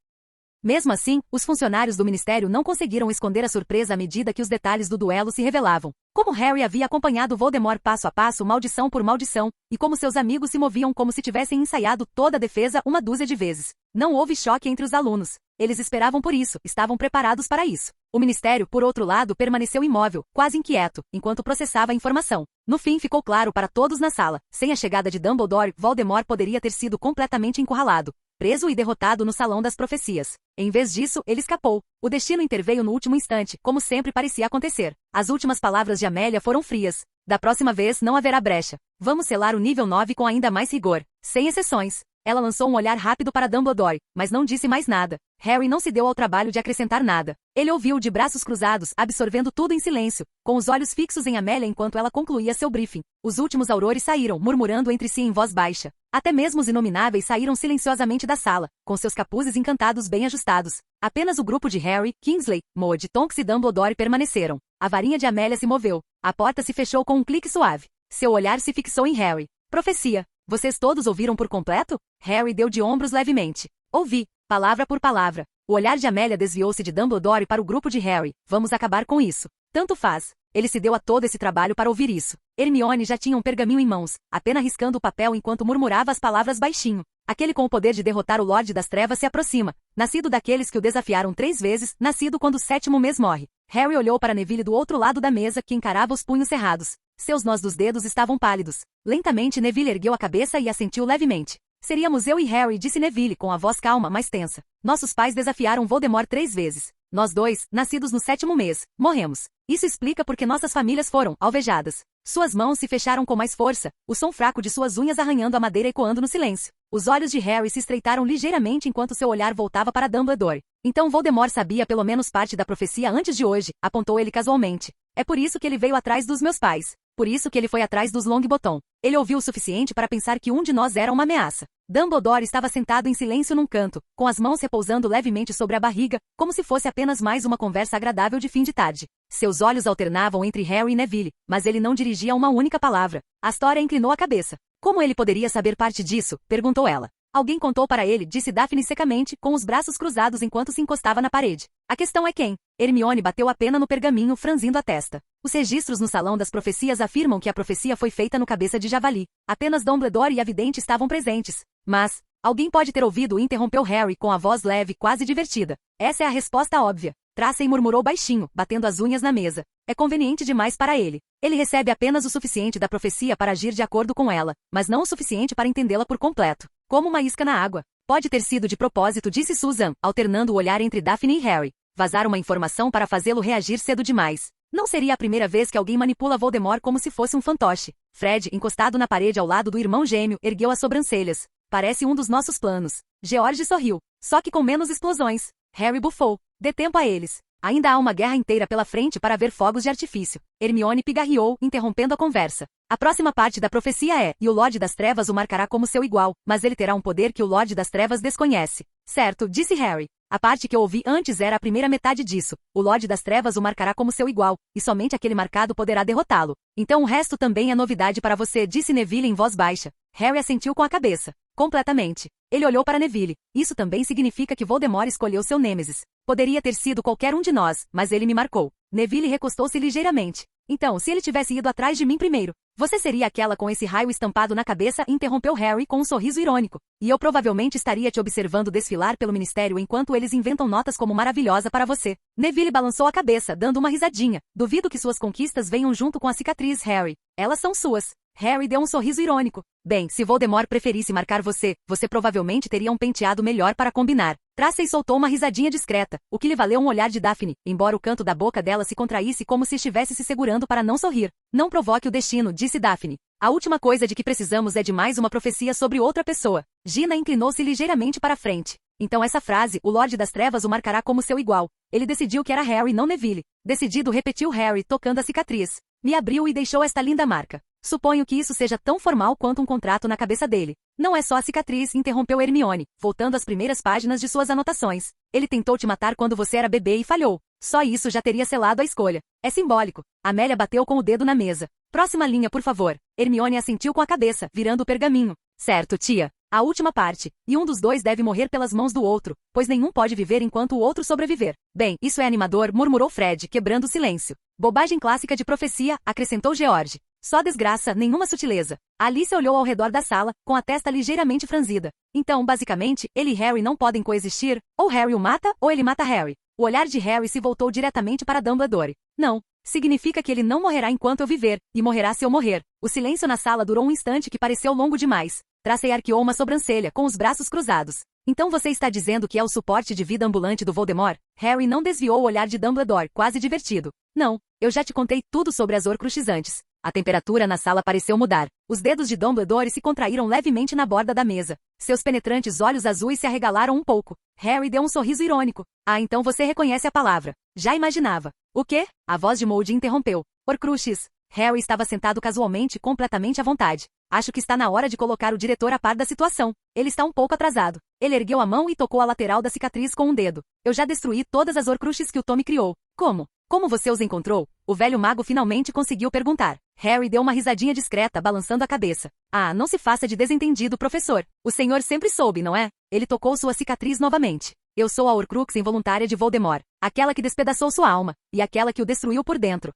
Mesmo assim, os funcionários do ministério não conseguiram esconder a surpresa à medida que os detalhes do duelo se revelavam. Como Harry havia acompanhado Voldemort passo a passo, maldição por maldição, e como seus amigos se moviam como se tivessem ensaiado toda a defesa uma dúzia de vezes. Não houve choque entre os alunos. Eles esperavam por isso, estavam preparados para isso. O ministério, por outro lado, permaneceu imóvel, quase inquieto, enquanto processava a informação. No fim ficou claro para todos na sala, sem a chegada de Dumbledore, Voldemort poderia ter sido completamente encurralado, preso e derrotado no Salão das Profecias. Em vez disso, ele escapou. O destino interveio no último instante, como sempre parecia acontecer. As últimas palavras de Amélia foram frias. Da próxima vez não haverá brecha. Vamos selar o nível 9 com ainda mais rigor. Sem exceções. Ela lançou um olhar rápido para Dumbledore, mas não disse mais nada. Harry não se deu ao trabalho de acrescentar nada. Ele ouviu de braços cruzados, absorvendo tudo em silêncio, com os olhos fixos em Amélia enquanto ela concluía seu briefing. Os últimos aurores saíram, murmurando entre si em voz baixa. Até mesmo os inomináveis saíram silenciosamente da sala, com seus capuzes encantados bem ajustados. Apenas o grupo de Harry, Kingsley, Maude, Tonks e Dumbledore permaneceram. A varinha de Amélia se moveu. A porta se fechou com um clique suave. Seu olhar se fixou em Harry. Profecia. Vocês todos ouviram por completo? Harry deu de ombros levemente. Ouvi, palavra por palavra. O olhar de Amélia desviou-se de Dumbledore para o grupo de Harry. Vamos acabar com isso. Tanto faz. Ele se deu a todo esse trabalho para ouvir isso. Hermione já tinha um pergaminho em mãos, apenas riscando o papel enquanto murmurava as palavras baixinho. Aquele com o poder de derrotar o Lorde das Trevas se aproxima. Nascido daqueles que o desafiaram 3 vezes, nascido quando o 7º mês morre. Harry olhou para Neville do outro lado da mesa, que encarava os punhos cerrados. Seus nós dos dedos estavam pálidos. Lentamente Neville ergueu a cabeça e assentiu levemente. Seríamos eu e Harry, disse Neville com a voz calma, mas tensa. Nossos pais desafiaram Voldemort 3 vezes. Nós dois, nascidos no 7º mês, morremos. Isso explica porque nossas famílias foram alvejadas. Suas mãos se fecharam com mais força, o som fraco de suas unhas arranhando a madeira ecoando no silêncio. Os olhos de Harry se estreitaram ligeiramente enquanto seu olhar voltava para Dumbledore. Então Voldemort sabia pelo menos parte da profecia antes de hoje, apontou ele casualmente. É por isso que ele veio atrás dos meus pais. Por isso que ele foi atrás dos Longbottom. Ele ouviu o suficiente para pensar que um de nós era uma ameaça. Dumbledore estava sentado em silêncio num canto, com as mãos repousando levemente sobre a barriga, como se fosse apenas mais uma conversa agradável de fim de tarde. Seus olhos alternavam entre Harry e Neville, mas ele não dirigia uma única palavra. Astoria inclinou a cabeça. Como ele poderia saber parte disso? Perguntou ela. Alguém contou para ele, disse Daphne secamente, com os braços cruzados enquanto se encostava na parede. A questão é quem? Hermione bateu a pena no pergaminho, franzindo a testa. Os registros no Salão das Profecias afirmam que a profecia foi feita no Cabeça de Javali. Apenas Dumbledore e a vidente estavam presentes. Mas, alguém pode ter ouvido, interrompeu Harry com a voz leve, quase divertida. Essa é a resposta óbvia. Tracy murmurou baixinho, batendo as unhas na mesa. É conveniente demais para ele. Ele recebe apenas o suficiente da profecia para agir de acordo com ela, mas não o suficiente para entendê-la por completo. Como uma isca na água. Pode ter sido de propósito, disse Susan, alternando o olhar entre Daphne e Harry. Vazar uma informação para fazê-lo reagir cedo demais. Não seria a primeira vez que alguém manipula Voldemort como se fosse um fantoche. Fred, encostado na parede ao lado do irmão gêmeo, ergueu as sobrancelhas. Parece um dos nossos planos. George sorriu. Só que com menos explosões. Harry bufou. Dê tempo a eles. Ainda há uma guerra inteira pela frente para ver fogos de artifício. Hermione pigarreou, interrompendo a conversa. A próxima parte da profecia é, e o Lorde das Trevas o marcará como seu igual, mas ele terá um poder que o Lorde das Trevas desconhece. Certo, disse Harry. A parte que eu ouvi antes era a primeira metade disso. O Lorde das Trevas o marcará como seu igual, e somente aquele marcado poderá derrotá-lo. Então o resto também é novidade para você, disse Neville em voz baixa. Harry assentiu com a cabeça. Completamente. Ele olhou para Neville. Isso também significa que Voldemort escolheu seu nêmesis. Poderia ter sido qualquer um de nós, mas ele me marcou. Neville recostou-se ligeiramente. Então, se ele tivesse ido atrás de mim primeiro, você seria aquela com esse raio estampado na cabeça, interrompeu Harry com um sorriso irônico. E eu provavelmente estaria te observando desfilar pelo ministério enquanto eles inventam notas como maravilhosa para você. Neville balançou a cabeça, dando uma risadinha. Duvido que suas conquistas venham junto com a cicatriz, Harry. Elas são suas. Harry deu um sorriso irônico. Bem, se Voldemort preferisse marcar você, você provavelmente teria um penteado melhor para combinar. Tracy soltou uma risadinha discreta, o que lhe valeu um olhar de Daphne, embora o canto da boca dela se contraísse como se estivesse se segurando para não sorrir. Não provoque o destino, disse Daphne. A última coisa de que precisamos é de mais uma profecia sobre outra pessoa. Gina inclinou-se ligeiramente para a frente. Então essa frase, o Lorde das Trevas o marcará como seu igual. Ele decidiu que era Harry, não Neville. Decidido, repetiu Harry, tocando a cicatriz. Me abriu e deixou esta linda marca. Suponho que isso seja tão formal quanto um contrato na cabeça dele. Não é só a cicatriz, interrompeu Hermione, voltando às primeiras páginas de suas anotações. Ele tentou te matar quando você era bebê e falhou. Só isso já teria selado a escolha. É simbólico. Amélia bateu com o dedo na mesa. Próxima linha, por favor. Hermione assentiu com a cabeça, virando o pergaminho. Certo, tia. A última parte. E um dos dois deve morrer pelas mãos do outro, pois nenhum pode viver enquanto o outro sobreviver. Bem, isso é animador, murmurou Fred, quebrando o silêncio. Bobagem clássica de profecia, acrescentou George. Só desgraça, nenhuma sutileza. Alice olhou ao redor da sala, com a testa ligeiramente franzida. Então, basicamente, ele e Harry não podem coexistir, ou Harry o mata, ou ele mata Harry. O olhar de Harry se voltou diretamente para Dumbledore. Não. Significa que ele não morrerá enquanto eu viver, e morrerá se eu morrer. O silêncio na sala durou um instante que pareceu longo demais. Tracey arqueou uma sobrancelha, com os braços cruzados. Então você está dizendo que é o suporte de vida ambulante do Voldemort? Harry não desviou o olhar de Dumbledore, quase divertido. Não, eu já te contei tudo sobre as Horcruxes antes. A temperatura na sala pareceu mudar. Os dedos de Dumbledore se contraíram levemente na borda da mesa. Seus penetrantes olhos azuis se arregalaram um pouco. Harry deu um sorriso irônico. Ah, então você reconhece a palavra. Já imaginava. O quê? A voz de Moody interrompeu. Horcruxes. Harry estava sentado casualmente, completamente à vontade. Acho que está na hora de colocar o diretor a par da situação. Ele está um pouco atrasado. Ele ergueu a mão e tocou a lateral da cicatriz com um dedo. Eu já destruí todas as Horcruxes que o Tommy criou. Como? Como você os encontrou? O velho mago finalmente conseguiu perguntar. Harry deu uma risadinha discreta, balançando a cabeça. Ah, não se faça de desentendido, professor. O senhor sempre soube, não é? Ele tocou sua cicatriz novamente. Eu sou a Horcrux involuntária de Voldemort. Aquela que despedaçou sua alma. E aquela que o destruiu por dentro.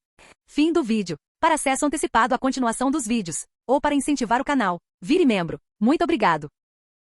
Fim do vídeo. Para acesso antecipado à continuação dos vídeos. Ou para incentivar o canal, vire membro. Muito obrigado.